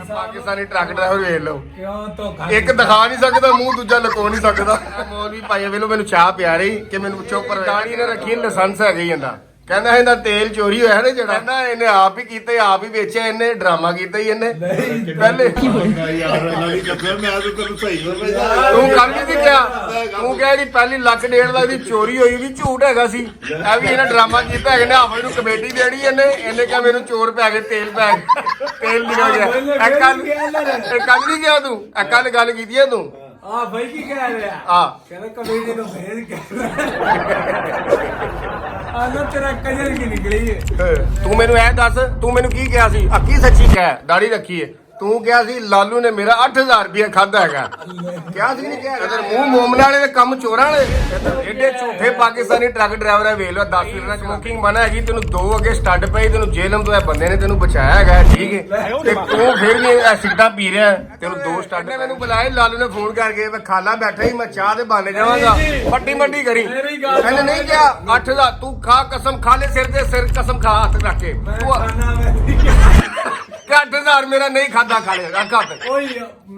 Pakistani truck driver ਵੇਖ ਲਓ, ਕਿਉਂ ਧੋਖਾ ਇੱਕ ਦਿਖਾ ਨਹੀਂ ਸਕਦਾ ਮੂੰਹ, ਦੂਜਾ ਲੁਕੋ ਨਹੀਂ ਸਕਦਾ। ਮੌਲਵੀ ਭਾਈ ਵੇਲੋ ਮੈਨੂੰ ਚਾਹ ਪਿਆ ਰਹੀ ਕਿ ਮੈਨੂੰ ਚੁੱਪ ਦਾੜੀ ਨੇ ਰੱਖੀ, ਲਾਇਸੈਂਸ ਹੈਗਾ ਹੀ ਇਹਦਾ। ਕਹਿੰਦਾ ਇਹਦਾ ਤੇਲ ਚੋਰੀ ਹੋਇਆ ਨਾ ਜਿਹੜਾ, ਕਹਿੰਦਾ ਇਹਨੇ ਆਪ ਹੀ ਕੀਤਾ, ਆਪ ਹੀ ਵੇਚਿਆ, ਇਹਨੇ ਡਰਾਮਾ ਕੀਤਾ ਹੀ ਇਹਨੇ ਪਹਿਲੇ। ਤੂੰ ਕੱਲ ਨਹੀਂ ਕਿਹਾ, ਤੂੰ ਕਿਹਾ ਜੀ ਪਹਿਲੀ ਲੱਖ 1.5 ਲੱਖ ਦੀ ਚੋਰੀ ਹੋਈ ਵੀ ਝੂਠ ਹੈਗਾ ਸੀ, ਇਹ ਵੀ ਇਹਨੇ ਡਰਾਮਾ ਕੀਤਾ ਹੈਗਾ ਨੇ। ਆਪ ਨੂੰ ਕਮੇਟੀ ਦੇਣੀ ਇਹਨੇ ਕਿਹਾ ਮੈਨੂੰ ਚੋਰ ਪੈ ਗਏ, ਤੇਲ ਨਿਕਲ ਗਿਆ। ਇਹ ਕੱਲ ਨਹੀਂ ਕਿਹਾ ਤੂੰ, ਇਹ ਕੱਲ ਗੱਲ ਕੀਤੀ ਹੈ ਤੂੰ। ਆ ਭਾਈ ਕੀ ਕਹਿ ਰਿਹਾ? ਕਹਿੰਦਾ ਕਮੇਟੀ ਨੂੰ ਭੇਜ ਕੇ ਆਨਾ ਤੇਰਾ ਕਜਰ ਕੀ ਨਿਕਲੀ ਹੈ। ਤੂੰ ਮੈਨੂੰ ਐ ਦੱਸ, ਤੂੰ ਮੈਨੂੰ ਕੀ ਕਿਹਾ ਸੀ? ਅੱਕੀ ਸੱਚੀ ਕਹਿ, ਦਾੜੀ ਰੱਖੀ ਏ। ਤੂੰ ਕਿਹਾ ਸੀ ਲਾਲੂ ਨੇ ਮੇਰਾ 8000 ਰੁਪਇਆ ਖਾਦਾ ਹੈਗਾ, ਕਿਹਾ ਸੀ ਨਹੀਂ ਕਿਹਾ? ਇਧਰ ਮੂੰਹ ਮੋਮਨ ਵਾਲੇ ਦੇ ਕੰਮ ਚੋਰਾਂ ਵਾਲੇ, ਏਡੇ ਝੂਠੇ ਪਾਕਿਸਤਾਨੀ ਟਰੱਕ ਡਰਾਈਵਰ ਵੇਖ ਲੋ। 10 ਲੀਟਰ ਸਮੋਕਿੰਗ ਮਨਾ ਹੈਗੀ, ਤੈਨੂੰ 2 ਅੱਗੇ ਸਟੱਡ ਪਈ, ਤੈਨੂੰ ਜੇਲ੍ਹ ਤੋਂ ਇਹ ਬੰਦੇ ਨੇ ਤੈਨੂੰ ਬਚਾਇਆ ਹੈਗਾ, ਠੀਕ ਹੈ? ਤੇ ਤੂੰ ਫਿਰ ਵੀ ਇਹ ਸਿੱਧਾ ਪੀ ਰਿਹਾ, ਤੈਨੂੰ 2 ਸਟੱਡ ਨੇ ਮੈਨੂੰ ਬੁਲਾਇਆ। ਲਾਲੂ ਨੇ ਫੋਨ ਕਰਕੇ ਮੈਂ ਖਾਲਾ ਬੈਠਾ ਹੀ, ਮੈਂ ਚਾਹ ਦੇ ਬਹਾਨੇ ਜਾਵਾਂਗਾ, ਮੱਟੀ ਕਰੀ। ਇਹਨੇ ਨਹੀਂ ਕਿਹਾ 8000, ਤੂੰ ਖਾ ਕਸਮ, ਖਾ ਲੈ ਸਿਰ ਤੇ ਸਿਰ, ਕਸਮ ਖਾ ਹੱਥ ਰੱਖ ਕੇ। 8000 ਮੇਰਾ ਨਹੀਂ ਖਾਦਾ, ਖਾ ਲਿਆ ਰੱਖ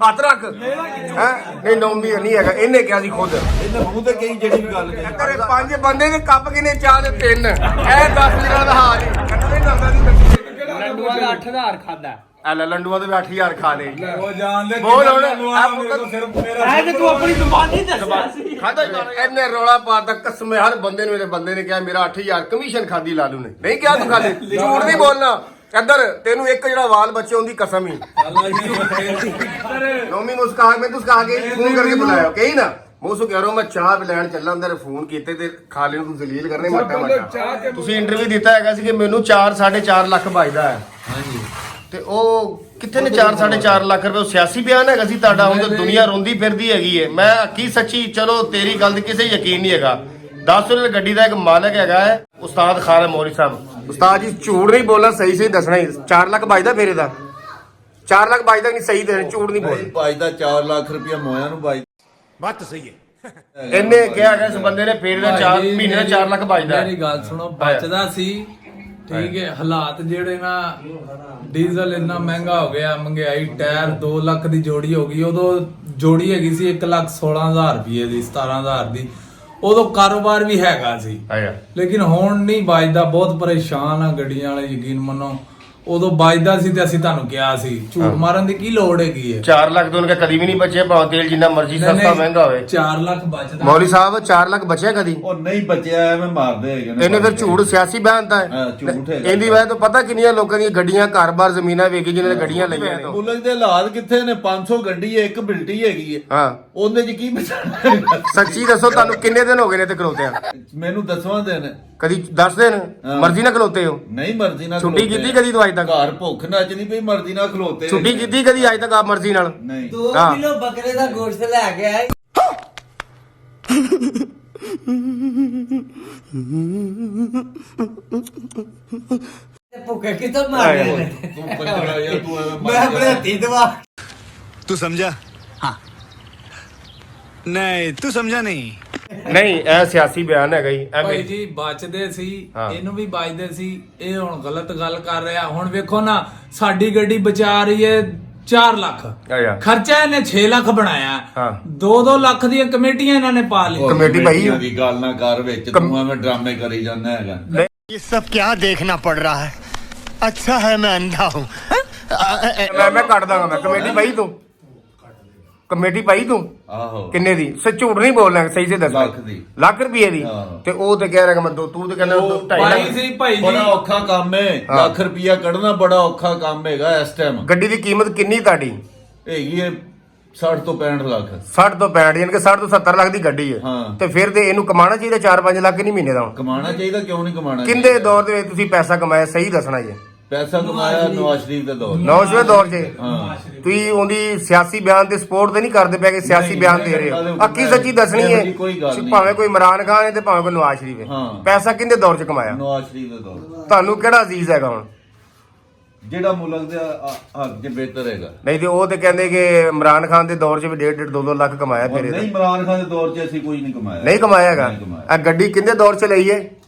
ਹੱਥ ਰੱਖ। ਨਹੀਂ ਨੌਮੀ ਨਹੀਂ ਹੈਗਾ, ਇਹਨੇ ਕਿਹਾ ਸੀ ਖੁਦ। ਇਹਨੇ ਮੂੰਹ ਤੇ ਕਹੀ ਜਿਹੜੀ ਗੱਲ ਕਹੀ। ਤੇਰੇ 5 ਬੰਦੇ ਦੇ ਕੱਪ ਕਿਨੇ ਚਾਹ ਦੇ 3, ਇਹ 10 ਲੀਟਰ ਦਾ ਹਾਲ ਹੀ ਕੱਟੇ ਨੰਦਾ ਦੀ। ਲੰਡੂਆ ਦਾ 8000 ਖਾਦਾ, ਐ ਲੰਡੂਆ ਦੇ 8000 ਖਾ ਲੇ। ਉਹ ਜਾਣਦੇ ਬੋਲ ਹੁਣ, ਐ ਕਿ ਤੂੰ ਆਪਣੀ ਜ਼ੁਬਾਨੀ ਦੱਸਿਆ ਸੀ। ਖਾਦਾ ਇਹਨੇ ਰੌਲਾ ਪਾਤਾ ਕਸਮ, ਹਰ ਬੰਦੇ ਨੂੰ, ਮੇਰੇ ਬੰਦੇ ਨੇ ਕਿਹਾ ਮੇਰਾ 8000 ਕਮਿਸ਼ਨ ਖਾਦੀ ਲਾਲੂ ਨੇ। ਨਹੀਂ ਕਿਹਾ ਤੂੰ ਖਾਲੇ, ਝੂਠ ਨਹੀਂ ਬੋਲਣਾ। ਇੱਧਰ ਤੈਨੂੰ ਇੱਕ ਜਿਹੜਾ ਵਾਲ ਬੱਚੇ ਉਹਦੀ ਕਸਮ ਹੀ। ਨੌਮੀ ਮੁਸਕਾ ਮੈਂ ਤੂੰ ਕਹਾ ਕੇ ਫੋਨ ਕਰਕੇ ਬੁਲਾਇਆ, ਕਹੀ ਨਾ ਮੋਸੂ ਕਹਿ ਰਹਾ ਮੈਂ ਚਾਹ ਲੈਣ ਚੱਲਾਂ, ਅੰਦਰ ਫੋਨ ਕੀਤੇ ਤੇ ਖਾਲੇ ਨੂੰ ਤੂੰ ਜ਼ਲੀਲ ਕਰਨੇ ਮਾਟਾ। ਤੁਸੀਂ ਇੰਟਰਵਿਊ ਦਿੱਤਾ ਹੈਗਾ ਸੀ ਕਿ ਮੈਨੂੰ 4-4.5 ਲੱਖ ਵੱਜਦਾ ਹੈ। ਹਾਂਜੀ, ਤੇ ਉਹ ਕਿੱਥੇ ਨੇ 4-4.5 ਲੱਖ ਰੁਪਏ? ਉਹ ਸਿਆਸੀ ਬਿਆਨ ਹੈਗਾ ਸੀ ਤੁਹਾਡਾ, ਹੁਣ ਤਾਂ ਦੁਨੀਆ ਰੋਂਦੀ ਫਿਰਦੀ ਹੈਗੀ ਹੈ। ਮੈਂ ਕੀ ਸੱਚੀ, ਚਲੋ ਤੇਰੀ ਗੱਲ ਤੇ ਕਿਸੇ ਯਕੀਨ ਨਹੀਂ ਹੈਗਾ। 10 ਵਾਲੀ ਗੱਡੀ ਦਾ ਇੱਕ ਮਾਲਕ ਹੈਗਾ ਹੈ ਉਸਤਾਦ ਖਾਨ ਮੌਲੀ ਸਾਹਿਬ। ਉਸਤਾਦ ਜੀ ਝੂਠ ਨਹੀਂ ਬੋਲਣਾ, ਸਹੀ ਦੱਸਣਾ ਹੀ। 4 ਲੱਖ ਵੱਜਦਾ ਫੇਰੇ ਦਾ, 4 ਲੱਖ ਵੱਜਦਾ ਨਹੀਂ, ਸਹੀ ਦੇ, ਝੂਠ ਨਹੀਂ ਬੋਲ। ਵੱਜਦਾ 4 ਲੱਖ ਰੁਪਇਆ ਮੋਇਆ ਨੂੰ ਵੱਜ। ਬਾਤ ਸਹੀ ਹੈ। ਇਹਨੇ ਕਿਹਾ ਹੈਗਾ ਇਸ ਬੰਦੇ ਨੇ ਫੇਰੇ ਦਾ 4 ਮਹੀਨੇ ਦਾ 4 ਲੱਖ ਵੱਜਦਾ। ਮੇਰੀ ਗੱਲ ਸੁਣੋ, ਬਚਦਾ ਸੀ, ਠੀਕ ਹੈ? ਹਾਲਾਤ ਜਿਹੜੇ ਨਾ, ਡੀਜ਼ਲ ਇੰਨਾ ਮਹਿੰਗਾ ਹੋ ਗਿਆ, ਮਹਿੰਗਾਈ, ਟਾਇਰ 2 ਲੱਖ ਦੀ ਜੋੜੀ ਹੋ ਗਈ। ਉਦੋਂ ਜੋੜੀ ਹੈਗੀ ਸੀ 1,16,000 ਰੁਪਏ ਦੀ, 17,000 ਦੀ। ਉਦੋਂ ਕਾਰੋਬਾਰ ਵੀ ਹੈਗਾ ਸੀ, ਲੇਕਿਨ ਹੁਣ ਨਹੀਂ ਵੱਜਦਾ। ਬਹੁਤ ਪਰੇਸ਼ਾਨ ਆ ਗੱਡੀਆਂ ਵਾਲੇ, ਯਕੀਨ ਮੰਨੋ। ਉਦੋਂ ਵੱਜਦਾ ਸੀ ਤੇ ਅਸੀਂ ਤੁਹਾਨੂੰ ਕਿਹਾ ਸੀ, ਝੂਠ ਮਾਰਨ ਦੀ ਕੀ ਲੋੜ ਹੈਗੀ ਹੈ? 4 ਲੱਖ ਤੋਂ ਕਦੀ ਵੀ ਨਹੀਂ ਬਚੇ, ਭਾਵੇਂ ਤੇਲ ਜਿੰਨਾ ਮਰਜ਼ੀ ਸਸਤਾ ਮਹਿੰਗਾ ਹੋਵੇ। 4 ਲੱਖ ਬਚਦਾ ਮੌਲੀ ਸਾਹਿਬ, 4 ਲੱਖ ਬਚਿਆ ਕਦੀ? ਉਹ ਨਹੀਂ ਬਚਿਆ, ਐਵੇਂ ਮਾਰਦੇ ਹੈਗੇ ਨੇ। ਇਹਨੇ ਫਿਰ ਝੂਠ ਸਿਆਸੀ ਬਿਆਨਤਾ ਹੈ। ਝੂਠ ਹੈ। ਇਹਦੀ ਵਜ੍ਹਾ ਤੋਂ ਪਤਾ ਕਿੰਨੀਆਂ ਲੋਕਾਂ ਦੀਆਂ ਗੱਡੀਆਂ, ਘਰ-ਬਾਰ, ਜ਼ਮੀਨਾਂ ਵੇਚੀ ਜਿਨ੍ਹਾਂ ਨੇ ਗੱਡੀਆਂ ਲਈਆਂ ਨੇ। ਮੁਲਕ ਦੇ ਹਾਲਾਤ ਕਿੱਥੇ ਨੇ? 500 ਗੱਡੀ ਹੈ, ਇੱਕ ਬਿਲਟੀ ਹੈਗੀ ਹੈ। ਹਾਂ, ਉਹਦੇ 'ਚ ਕੀ ਬਚਣਾ? ਸੱਚੀ ਦੱਸੋ, ਤੁਹਾਨੂੰ ਕਿੰਨੇ ਦਿਨ ਹੋ ਗਏ ਨੇ ਤੇ ਖਲੋਤਿਆਂ? ਮੈਨੂੰ 10ਵਾਂ ਦਿਨ। ਕਦੀ 10 ਦਿਨ ਮਰਜ਼ੀ ਨਾਲ ਖਲੋਤੇ ਹੋ? ਨਹੀਂ ਮਰਜ਼ੀ ਨਾਲ। ਛੁੱਟੀ ਕੀਤੀ ਕਦੀ ਤੂੰ ਅੱਜ ਤੱਕ? ਘਰ ਭੁੱਖ ਨੱਚਦੀ ਪਈ, ਮਰਜ਼ੀ ਨਾਲ ਖਲੋਤੇ। ਛੁੱਟੀ ਕੀਤੀ ਕਦੀ ਅੱਜ ਤੱਕ ਆਪ ਮਰਜ਼ੀ ਨਾਲ? ਨਹੀਂ। 2 ਕਿਲੋ ਬੱਕਰੇ ਦਾ ਗੋਸ਼ਤ ਲੈ ਕੇ ਆਏ। ਭੁੱਖੇ ਕਿਤੋਂ ਮਾਰਦੇ ਨੇ? ਤੂੰ ਪੰਜਰਾ ਯਾਰ, ਤੂੰ ਐਵੇਂ ਮੈਂ ਆਪਣੇ ਹੱਥੀ ਦਵਾ। तू समझा? हाँ नहीं तू समझा नहीं। ਨਹੀਂ, ਇਹ ਸਿਆਸੀ ਬਿਆਨ ਹੈਗਾ ਜੀ। ਭਾਈ ਜੀ ਬਚਦੇ ਸੀ, ਇਹਨੂੰ ਵੀ ਬਚਦੇ ਸੀ। ਇਹ ਹੁਣ ਗਲਤ ਗੱਲ ਕਰ ਰਿਹਾ। ਹੁਣ ਵੇਖੋ ਨਾ, ਸਾਡੀ ਗੱਡੀ ਬਚਾ ਰਹੀ ਹੈ 4 ਲੱਖ, ਖਰਚਾ ਇਹਨੇ 6 ਲੱਖ ਬਣਾਇਆ। 2-2 ਲੱਖ ਦੀਆਂ ਕਮੇਟੀਆਂ ਇਹਨਾਂ ਨੇ ਪਾ ਲਈ। ਕਮੇਟੀ ਭਾਈ ਦੀ ਗੱਲ ਨਾ ਕਰ ਵਿੱਚ, ਤੂੰ ਐਵੇਂ ਡਰਾਮੇ ਕਰੀ ਜਾਂਦਾ ਹੈਗਾ। ये सब क्या देखना पड़ रहा है? अच्छा है मैं अंधा हूँ। ਮੈਂ ਕੱਟ ਦਾਂਗਾ। ਮੈਂ ਕਮੇਟੀ ਪਾਈ ਤੂੰ? ਕਮੇਟੀ ਪਾਈ ਤੂੰ? ਆਹੋ। ਕਿੰਨੇ ਦੀ? ਸੱਚ ਝੂਠ ਨਹੀਂ ਬੋਲਣਾ, ਸਹੀ ਸੇ ਦੱਸ। ਲੱਖ ਦੀ। ਲੱਖ ਰੁਪਏ ਦੀ? ਤੇ ਉਹ ਤੇ ਕਹਿ ਰਿਹਾ ਮੈਂ ਤੂੰ ਤੇ ਕਹਿੰਦਾ 2.5 ਭਾਈ ਲੱਖ। ਸੀ ਭਾਈ ਜੀ, ਬੜਾ ਔਖਾ ਕੰਮ ਹੈ। ਲੱਖ ਰੁਪਇਆ ਕੱਢਣਾ ਬੜਾ ਔਖਾ ਕੰਮ ਹੈਗਾ ਇਸ ਟਾਈਮ। ਗੱਡੀ ਦੀ ਕੀਮਤ ਕਿੰਨੀ ਤੁਹਾਡੀ ਹੈਗੀ ਹੈ 60 ਤੋਂ 65 ਲੱਖ। 60 ਤੋਂ 65, ਯਾਨੀ ਕਿ 60 ਤੋਂ 70 ਲੱਖ ਦੀ ਗੱਡੀ ਹੈ। ਤੇ ਫਿਰ ਤੇ ਇਹਨੂੰ ਕਮਾਉਣਾ ਚਾਹੀਦਾ 4-5 ਲੱਖ ਨਹੀਂ ਮਹੀਨੇ ਦਾ? ਕਮਾਉਣਾ ਚਾਹੀਦਾ, ਕਿਉਂ ਨਹੀਂ ਕਮਾਉਣਾ? ਕਿੰਦੇ ਦੌਰ ਦੇ ਵਿੱਚ ਤੁਸੀਂ ਪੈਸਾ ਕਮਾਇਆ, ਸਹੀ ਦੱਸਣਾ ਜੀ। ਪੈਸਾ ਕਮਾਇਆ ਨਵਾਜ਼ ਸ਼ਰੀਫ ਦੇ ਦੌਰ। ਨਵਾਜ਼ ਸ਼ਰੀਫ ਦੌਰ 'ਚ ਤੁਸੀਂ ਉਹਦੀ ਸਿਆਸੀ ਬਿਆਨ ਤੇ ਸਪੋਰਟ ਤੇ ਨਹੀਂ ਕਰਦੇ ਪਏ ਕਿ ਸਿਆਸੀ ਬਿਆਨ ਦੇ ਰਹੇ ਹੋ? ਅੱਕੀ ਸੱਚੀ ਦੱਸਣੀ ਹੈ, ਭਾਵੇਂ ਕੋਈ ਇਮਰਾਨ ਖਾਨ ਹੈ ਤੇ ਭਾਵੇਂ ਕੋਈ ਨਵਾਜ਼ ਸ਼ਰੀਫ ਹੈ। ਪੈਸਾ ਕਿੰਦੇ ਦੌਰ 'ਚ ਕਮਾਇਆ? ਨਵਾਜ਼ ਸ਼ਰੀਫ ਦੇ ਦੌਰ। ਤੁਹਾਨੂੰ ਕਿਹੜਾ ਅਜ਼ੀਜ਼ ਹੈਗਾ ਹੁਣ ਜਿਹੜਾ ਮੁਲਕ ਦੇ ਹੱਕ 'ਚ ਬਿਹਤਰ ਹੈਗਾ? ਨਹੀਂ ਤੇ ਉਹ ਤੇ ਕਹਿੰਦੇ ਕਿ ਇਮਰਾਨ ਖਾਨ ਦੇ ਦੌਰ 'ਚ ਵੀ 1.5 2 ਲੱਖ ਕਮਾਇਆ ਫਿਰ। ਨਹੀਂ, ਇਮਰਾਨ ਖਾਨ ਦੇ ਦੌਰ 'ਚ ਅਸੀਂ ਕੋਈ ਨਹੀਂ ਕਮਾਇਆ। ਨਹੀਂ ਕਮਾਇਆ ਹੈਗਾ। ਇਹ ਗੱਡੀ ਕਿੰਦੇ ਦੌਰ 'ਚ ਲਈ ਹੈ?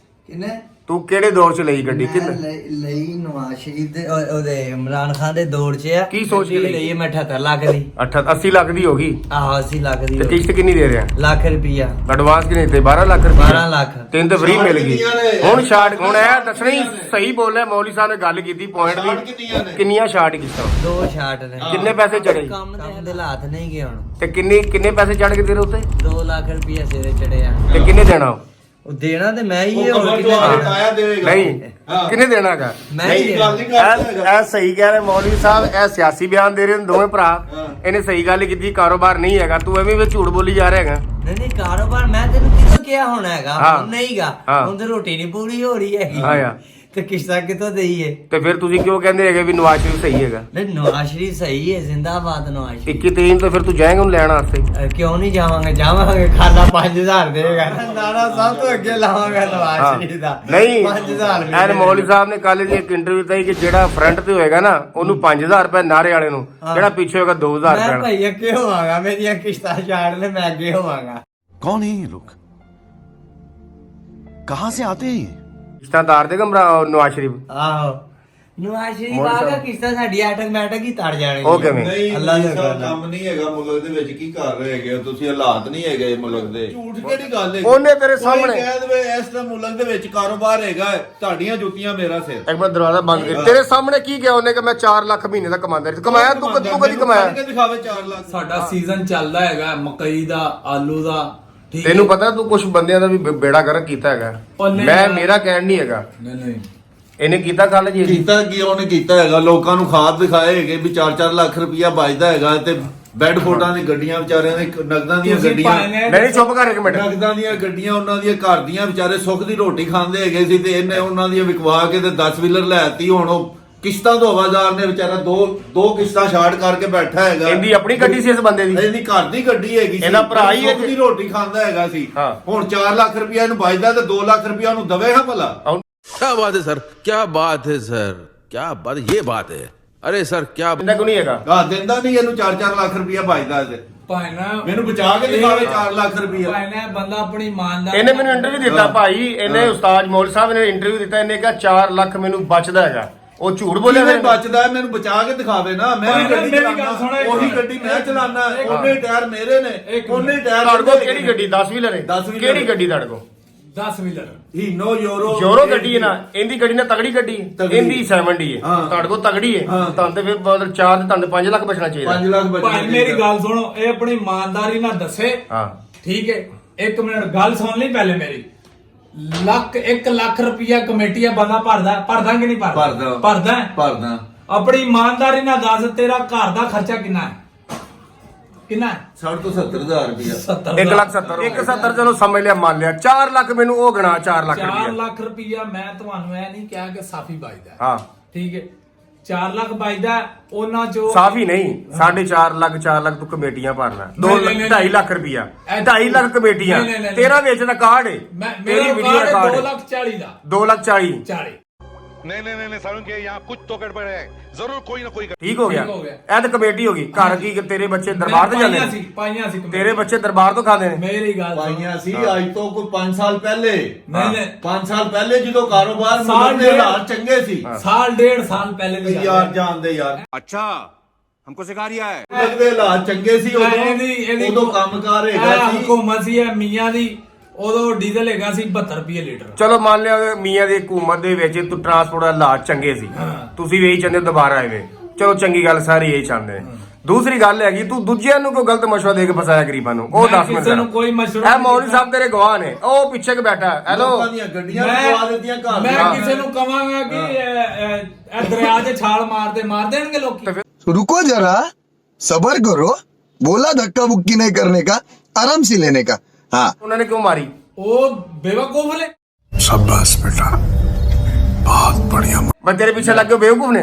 ਕਿੰਨੇ? ਤੂੰ ਕਿਹੜੇ ਦੌਰ 'ਚ ਲਈ ਗੱਡੀ ਮੈਂ ਕਿੰਨੇ ਲਈ ਨਵਾਜ਼ ਸ਼ਰੀਫ ਦੇ ਉਹਦੇ ਇਮਰਾਨ ਖਾਨ ਦੇ ਦੌਰ 'ਚ ਆ। ਕੀ ਸੋਚ ਕੇ ਲਈ? ਲਈ ਮੈਂ 78 ਲੱਖ ਦੀ। 80 ਲੱਖ ਦੀ ਹੋ ਗਈ ਆਹੋ 80 ਲੱਖ ਦੀ ਤੇ ਹੋ ਗਈ। ਕਿਸ਼ਤ ਕਿੰਨੀ ਦੇ ਰਿਹਾ? ਲੱਖ ਰੁਪਿਆ ਐਡਵਾਂਸ ਕਿੰਨੇ ਤੇ 12 ਲੱਖ ਰੁਪਏ 12 ਲੱਖ। ਤੈਨੂੰ ਤਾਂ ਫ੍ਰੀ ਮਿਲ ਗਈ। ਕਿੰਨੀਆਂ ਨੇ? ਹੁਣ ਸ਼ਾਰਟ ਹੁਣ ਇਹ ਦੱਸਣਾ ਹੀ ਸਹੀ ਬੋਲਿਆ ਮੌਲੀ ਸਾਹਿਬ ਨੇ ਗੱਲ ਕੀਤੀ ਪੁਆਇੰਟ ਸ਼ਾਰਟ ਦੀ ਕਿੰਨੀਆਂ ਨੇ? ਕਿੰਨੀਆਂ ਸ਼ਾਰਟ ਕਿਸ਼ਤਾਂ 2 ਸ਼ਾਟ ਨੇ। ਕਿੰਨੇ ਪੈਸੇ ਚੜੇ ਕੰਮ ਦੇ ਹਾਲਾਤ ਨਹੀਂ ਗਏ ਹੁਣ। ਤੇ ਕਿੰਨੇ ਪੈਸੇ ਚੜ ਗਏ ਤੇਰੇ ਉੱਤੇ 2 ਲੱਖ ਰੁਪਿਆ ਸਿਰੇ ਚੜੇ ਆ। ਤੇ ਕਿੰਨੇ ਦੇਣਾ ਉਹ ਦੇਣਾ ਤੇ ਮੈਂ ਹੀ ਉਹ ਹੋਰ ਕਮਰ ਕਿੰਨੇ ਤੋਂ ਆ ਕੇ ਦੇਣਾ? ਟਾਇਆ ਦੇਵੇਗਾ। ਨਹੀਂ ਹਾਂ। ਕਿੰਨੇ ਦੇਣਾਗਾ ਮੈਂ ਹੀ ਨਹੀਂ ਦੇਣਾ। ਗੱਲ ਨਹੀਂ ਕਰਦਾ ਇਹ ਸਹੀ ਕਹਿ ਰਹੇ ਮੌਲਵੀ ਸਾਹਿਬ ਇਹ ਸਿਆਸੀ ਬਿਆਨ ਦੇ ਰਹੇ ਨੇ ਦੋਵੇਂ ਭਰਾ ਹਾਂ। ਇਹਨੇ ਸਹੀ ਗੱਲ ਕੀਤੀ ਕਾਰੋਬਾਰ ਨਹੀਂ ਹੈਗਾ ਤੂੰ ਐਵੇਂ ਵੀ ਝੂਠ ਬੋਲੀ ਜਾ ਰਿਹਾ ਹੈਗਾ ਨਹੀਂ ਕਾਰੋਬਾਰ ਮੈਂ ਤੈਨੂੰ ਕਿਦੋਂ ਕਿਹਾ ਹੋਣਾ ਹੈਗਾ ਹਾਂ। ਹੁਣ ਨਹੀਂਗਾ। ਹਾਂ। ਹੁਣ ਤੇ ਰੋਟੀ ਨਹੀਂ ਪੂਰੀ ਹੋ ਰਹੀ ਹੈਗੀ। ਹਾਂ ਯਾਰ। ਤੇ ਕਿਸ਼ਤਾਂ ਕਿਤੋਂ ਦੇਈਏ? ਤੇ ਫਿਰ ਤੁਸੀਂ ਕਿਉਂ ਕਹਿੰਦੇ ਹੈਗੇ ਵੀ ਨਵਾਜ਼ ਸ਼ਰੀਫ ਸਹੀ ਹੈਗਾ ਨਹੀਂ ਨਵਾਜ਼ ਸ਼ਰੀਫ ਸਹੀ ਹੈ। ਜ਼ਿੰਦਾਬਾਦ ਨਵਾਜ਼ ਸ਼ਰੀਫ। 21 ਤਰੀਕ ਤੇ ਫਿਰ ਤੂੰ ਜਾਏਂਗਾ ਉਹਨੂੰ ਲੈਣ ਵਾਸਤੇ ਕਿਉਂ ਨਹੀਂ ਜਾਵਾਂਗੇ ਖਾਲਾ 5000 ਦੇਗਾ ਨਾਰਾ ਸਭ ਤੋਂ ਅੱਗੇ ਲਾਵਾਂਗਾ ਨਵਾਜ਼ ਸ਼ਰੀਫ ਦਾ। ਨਹੀਂ 5000 ਐਨ ਮੌਲੀ ਸਾਹਿਬ ਨੇ ਕੱਲ ਦੀ ਇੱਕ ਇੰਟਰਵਿਊ ਦਿੱਤੀ ਕਿ ਜਿਹੜਾ ਫਰੰਟ ਤੇ ਹੋਏਗਾ ਨਾ ਉਹਨੂੰ 5000 ਰੁਪਏ ਨਾਰੇ ਵਾਲੇ ਨੂੰ ਜਿਹੜਾ ਪਿੱਛੇ ਹੋਏਗਾ 2000 ਮੈਂ ਰੁਪਏ ਭਾਈ ਅੱਗੇ ਹੋਵਾਂਗਾ। ਮੇਰੀਆਂ ਕਿਸ਼ਤਾਂ ਛਾੜ ਲੈ ਮੈਂ ਅੱਗੇ ਹੋਵਾਂਗਾ। कौन है ये लोग कहां से आते हैं ये ਕਿਸ਼ਤਾਂ ਤਾਰ ਦੇਗਾ ਨਵਾਜ਼ ਸ਼ਰੀਫ ਆਹੋ ਨਵਾਜ਼ ਸ਼ਰੀਫ ਮੌਲੀ ਆਗਾ ਸਾਹਿਬ। ਕਿਸ਼ਤਾਂ ਸਾਡੀ ਆਟੋਮੈਟਿਕ ਹੀ ਤੜ ਜਾਣਗੀਆਂ। ਉਹ ਕਿਵੇਂ? ਨਹੀਂ ਅੱਲਾ ਦਾ ਅੱਲਾਹ ਕਰਨਾ। ਕੰਮ ਨਹੀਂ ਹੈਗਾ ਮੁਲਕ ਦੇ ਵਿੱਚ ਕੀ ਕਰ ਰਹੇ ਹੈਗੇ ਹੋ ਤੁਸੀਂ? ਹਾਲਾਤ ਨਹੀਂ ਹੈਗੇ ਮੁਲਕ ਦੇ। ਝੂਠ ਕਿਹੜੀ ਗੱਲ ਹੈ? ਉਹਨੇ ਤੇਰੇ ਕੋਈ ਸਾਹਮਣੇ ਕਹਿ ਦੇਵੇ ਇਸ ਤਰ੍ਹਾਂ ਮੁਲਕ ਦੇ ਵਿੱਚ ਕਾਰੋਬਾਰ ਹੈਗਾ ਹੈ, ਤੁਹਾਡੀਆਂ ਜੁੱਤੀਆਂ ਮੇਰਾ ਸਿਰ। ਇੱਕ ਵਾਰ ਦਰਵਾਜ਼ਾ ਬੰਦ ਕਰ ਤੇਰੇ ਸਾਹਮਣੇ ਕੀ ਕਿਹਾ ਉਹਨੇ ਕਿ ਮੈਂ 4 ਲੱਖ ਮਹੀਨੇ ਦਾ ਕਮਾਉਂਦਾ ਸੀ ਕਮਾਇਆ ਤੂੰ ਕਦੀ ਮੈਨੂੰ ਕਮਾਇਆ ਕੱਢ ਕੇ ਦਿਖਾਵੇ 4 ਲੱਖ। ਸਾਡਾ ਸੀਜ਼ਨ ਚੱਲਦਾ ਹੈਗਾ ਮਕਈ ਦਾ, ਆਲੂ ਦਾ, ਠੀਕ ਤੈਨੂੰ ਪਤਾ ਤੂੰ ਕੁਝ ਬੰਦਿਆਂ ਦਾ ਵੀ ਬੇੜਾ ਗਰਕ ਕੀਤਾ ਹੈਗਾ ਉਹ ਨਹੀਂ ਮੈਂ ਯਾਰ। ਮੇਰਾ ਕਹਿਣ ਨਹੀਂ ਹੈਗਾ ਨਹੀਂ ਇਹਨੇ ਕੀਤਾ ਕੱਲ ਜੀ ਕੀਤਾ ਕੀ ਉਹਨੇ ਕੀਤਾ ਹੈਗਾ? ਲੋਕਾਂ ਨੂੰ ਖਾਦ ਦਿਖਾਏ ਹੈਗੇ ਵੀ 4-4 ਲੱਖ ਰੁਪਇਆ ਬਚਦਾ ਹੈਗਾ ਤੇ ਬੈੱਡ ਫੋਟਾਂ ਦੀ ਗੱਡੀਆਂ ਵਿਚਾਰਿਆਂ ਦੇ ਨਗਦਾਂ ਦੀਆਂ ਤੁਸੀਂ ਗੱਡੀਆਂ ਭਾਵੇਂ ਨੇ- ਨਹੀਂ ਚੁੱਪ ਕਰ ਇੱਕ ਮਿੰਟ ਨਗਦਾਂ ਦੀਆਂ ਗੱਡੀਆਂ ਉਹਨਾਂ ਦੀਆਂ ਘਰ ਦੀਆਂ ਵਿਚਾਰੇ ਸੁੱਖ ਦੀ ਰੋਟੀ ਖਾਂਦੇ ਹੈਗੇ ਸੀ ਤੇ ਇਹਨੇ ਉਹਨਾਂ ਦੀਆਂ ਵਿਕਵਾ ਕੇ ਤੇ 10 ਵੀਲਰ ਲੈਤੀ। ਹੁਣ ਉਹ ਕਿਸ਼ਤਾਂ ਤੋਂ ਹਵਾਦਾਰ ਨੇ ਵਿਚਾਰਾ ਦੋ ਕਿਸ਼ਤਾਂ ਛਾੜ ਕਰਕੇ ਬੈਠਾ ਹੈਗਾ। ਇਹਦੀ ਆਪਣੀ ਗੱਡੀ ਸੀ ਇਸ ਬੰਦੇ ਦੀ ਇਹਦੀ ਘਰ ਦੀ ਗੱਡੀ ਹੈਗੀ ਸੀ। ਇਹਦਾ ਭਰਾ ਹੀ ਹੈ ਸੁੱਖ ਦੀ ਰੋਟੀ ਖਾਂਦਾ ਹੈਗਾ ਸੀ। ਹਾਂ। ਹੁਣ 4 ਲੱਖ ਰੁਪਇਆ ਇਹਨੂੰ ਬਚਦਾ ਤੇ 2 ਲੱਖ ਰੁਪਇਆ ਉਹਨੂੰ ਦਵੇਗਾ ਭਲਾ। क्या बात है सर, क्या बात है सर, क्या बात, ये बात है। अरे सर क्या ਬੰਦਾ ਕੋ ਨਹੀਂ ਹੈਗਾ ਆ ਦਿੰਦਾ ਨਹੀਂ ਇਹਨੂੰ 4-4 ਲੱਖ ਰੁਪਇਆ ਬਚਦਾ ਤੇ ਭਾਈਨਾ ਮੈਨੂੰ ਬਚਾ ਕੇ ਦਿਖਾਵੇ 4 ਲੱਖ ਰੁਪਇਆ। ਭਾਈਨਾ ਬੰਦਾ ਆਪਣੀ ਇਮਾਨਦਾਰੀ ਇਹਨੇ ਮੈਨੂੰ ਇੰਟਰਵਿਊ ਦਿੱਤਾ ਭਾਈ ਇਹਨੇ ਉਸਤਾਦ ਮੌਲ ਸਾਹਿਬ ਨੇ ਇੰਟਰਵਿਊ ਦਿੱਤਾ ਇਹਨੇ ਕਿਹਾ 4 ਲੱਖ ਮੈਨੂੰ ਬਚਦਾ ਹੈਗਾ ਉਹ ਝੂਠ ਬੋਲਿਆ ਕਿਵੇਂ ਫਿਰ ਬਚਦਾ ਹੈ? ਮੈਨੂੰ ਬਚਾ ਕੇ ਦਿਖਾਵੇ ਨਾ। ਮੈਂ ਵੀ ਗੱਡੀ ਮੇਰੀ ਗੱਲ ਸੁਣੋ ਚਲਾਉਣਾ ਇੱਕ ਉਹੀ ਮਿੰਟ। ਗੱਡੀ ਮੈਂ ਚਲਾਉਣਾ ਇੱਕ ਉਹਨੇ ਟਾਇਰ ਮੇਰੇ ਨੇ ਇੱਕ ਉਹਨੇ ਟਾਇਰ ਤੁਹਾਡੇ ਕੋਲ ਕਿਹੜੀ ਗੱਡੀ 10 ਵੀਲਰ ਹੈ 10 ਵੀਲਰ। ਕਿਹੜੀ ਗੱਡੀ ਤੁਹਾਡੇ ਕੋਲ 10 ਵੀਲਰ ਹੀਨੋ ਯੂਰੋ ਜੋਰੋ ਗੱਡੀ ਹੈ ਨਾ ਇਹਦੀ ਗੱਡੀ ਨਾ ਤਗੜੀ ਗੱਡੀ ਹੈ ਤਗੜੀ। ਇਹਦੀ 70 ਹੈ ਹਾਂ। ਤੁਹਾਡੇ ਕੋਲ ਤਗੜੀ ਹੈ ਹਾਂ। ਤੁਹਾਨੂੰ ਤੇ ਫਿਰ ਮਤਲਬ 4 ਤੇ ਤੁਹਾਨੂੰ 5 ਲੱਖ ਬਚਣਾ ਚਾਹੀਦਾ 5 ਲੱਖ ਬਚਣਾ ਭਾਈ ਮੇਰੀ ਗੱਲ ਸੁਣੋ ਇਹ ਆਪਣੀ ਇਮਾਨਦਾਰੀ ਨਾਲ ਦੱਸੇ। ਹਾਂ ਠੀਕ ਹੈ ਇੱਕ ਮਿੰਟ ਗੱਲ ਸੁਣ ਲਈ ਪਹਿਲੇ ਮੇਰੀ। 1 ਲੱਖ ਰੁਪਇਆ ਕਮੇਟੀ ਆ ਬੰਦਾ ਭਰਦਾ ਕਿ ਨਹੀਂ ਭਰਦਾ? ਭਰਦਾ ਆਪਣੀ ਇਮਾਨਦਾਰੀ ਨਾਲ ਦੱਸ ਤੇਰਾ ਘਰ ਦਾ ਖਰਚਾ ਕਿੰਨਾ ਹੈ? ਕਿੰਨਾ ਹੈ? 60 ਤੋਂ 70,000 ਰੁਪਇਆ 70 1 ਲੱਖ 70 170 ਚਲੋ ਸਮਝ ਲਿਆ ਮੰਨ ਲਿਆ 4 ਲੱਖ ਮੈਨੂੰ ਉਹ ਗਣਾ 4 ਲੱਖ 4 ਰੁਪਇਆ ਲੱਖ ਰੁਪਇਆ ਮੈਂ ਤੁਹਾਨੂੰ ਇਹ ਨਹੀਂ ਕਿਹਾ ਕਿ ਸਾਫੀ ਬਚਦਾ। ਹਾਂ ਠੀਕ ਹੈ 4 ਲੱਖ ਬਚਦਾ ਉਹਨਾਂ ਚੋਂ ਸਾਫੀ ਨਹੀਂ 4.5 ਲੱਖ 4 ਲੱਖ ਤੂੰ ਕਮੇਟੀਆਂ ਭਰਨਾ 2.5 ਲੱਖ ਰੁਪਇਆ 2.5 ਲੱਖ ਕਮੇਟੀਆਂ ਨਹੀਂ। ਤੇਰਾ ਵਿੱਚ ਦਾ ਕਾਰਡ ਹੈ ਮੇਰਾ ਤੇਰੀ ਵੀਡੀਓ ਦਾ ਕਾਰਡ 2 ਲੱਖ 40 ਦਾ 2 ਲੱਖ 40 40 नहीं सारुण के यहाँ कुछ तो गड़बड़ है, जरूर कोई ना कोई ਠੀਕ ਹੋ ਗਿਆ ਠੀਕ ਹੋ ਗਿਆ। ਇਹ ਤਾਂ ਕਮੇਟੀ ਹੋ ਗਈ ਘਰ ਕੀ ਤੇਰੇ ਬੱਚੇ ਦਰਬਾਰ ਤੇ ਜਾਂਦੇ ਨੇ ਪਾਈਆਂ ਸੀ ਤੇਰੇ ਬੱਚੇ ਦਰਬਾਰ ਤੋਂ ਖਾਂਦੇ ਨੇ ਮੇਰੀ ਗੱਲ ਸੁਣ। ਪਾਈਆਂ ਸੀ ਅੱਜ ਤੋਂ ਕੋਈ 5 ਸਾਲ ਪਹਿਲੇ। ਨਹੀਂ 5 ਸਾਲ ਪਹਿਲੇ ਜਦੋਂ ਕਾਰੋਬਾਰ ਸਾਲ ਮੁਲਕ ਦੇ ਡੇਢ। ਹਾਲਾਤ ਚੰਗੇ ਸੀ। ਸਾਲ 1.5 ਸਾਲ ਪਹਿਲੇ ਦੀ ਗੱਲ ਯਾਰ ਹੈ। ਜਾਣਦੇ ਯਾਰ अच्छा हमको सिखा रिया है। ਮੁਲਕ ਦੇ ਹਾਲਾਤ ਚੰਗੇ ਸੀ ਇਹਦੀ ਉਦੋਂ ਕੰਮਕਾਰ ਹੈਗਾ ਇਹ ਸੀ। ਹਕੂਮਤ ਸੀ ਇਹ ਮੀਆਂ ਦੀ ਉਦੋਂ ਡੀਜ਼ਲ ਹੈਗਾ ਸੀ 72 ਰੁਪਏ ਲੀਟਰ। ਚਲੋ ਮੰਨ ਲਿਆ ਮੀਆਂ ਦੀ ਹਕੂਮਤ ਦੇ ਵਿੱਚ ਤੂੰ ਟਰਾਂਸਪੋਰਟ ਦਾ ਹਾਲਾਤ ਚੰਗੇ ਸੀ ਤੁਸੀਂ ਵੀ ਇਹੀ ਚਾਹੁੰਦੇ ਹੋ ਦੁਬਾਰਾ ਆਵੇ ਚਲੋ ਚੰਗੀ ਗੱਲ ਸਾਰੇ ਇਹੀ ਚਾਹੁੰਦੇ ਨੇ ਦੂਸਰੀ ਗੱਲ ਹੈਗੀ ਤੂੰ ਦੂਜਿਆਂ ਨੂੰ ਕੋਈ ਗਲਤ ਮਸ਼ਵਰਾ ਦੇ ਕੇ ਫਸਾਇਆ ਗਰੀਬਾਂ ਨੂੰ ਉਹ ਮੈਂ ਦੱਸ ਕਿਸੇ ਨੂੰ ਕੋਈ ਮਸ਼ਵਰਾ ਇਹ ਮੌਲਵੀ ਸਾਹਿਬ ਤੇਰੇ ਗਵਾਹ ਨੇ ਉਹ ਪਿੱਛੇ ਕਿ ਬੈਠਾ ਹੈਲੋ ਲੋਕਾਂ ਦੀਆਂ ਗੱਡੀਆਂ ਲਗਵਾ ਦਿੱਤੀਆਂ ਘਰ ਮੈਂ ਦੀਆਂ। ਕਿਸੇ ਨੂੰ ਕਵਾਂਗਾ ਕਿ ਇਹ ਦਰਿਆ 'ਚ ਛਾਲ ਮਾਰ ਦੇਣਗੇ ਲੋਕੀ। रुको जरा सबर करो बोला धक्का बुक्की नहीं करने का आराम से लेने का हाँ ਉਹਨਾਂ ਨੇ ਕਿਉਂ ਮਾਰੀ ਉਹ ਬੇਵਕੂਫ ਨੇ। शाबाश बेटा मैं तेरे पीछे लग गए बेवकूफ ने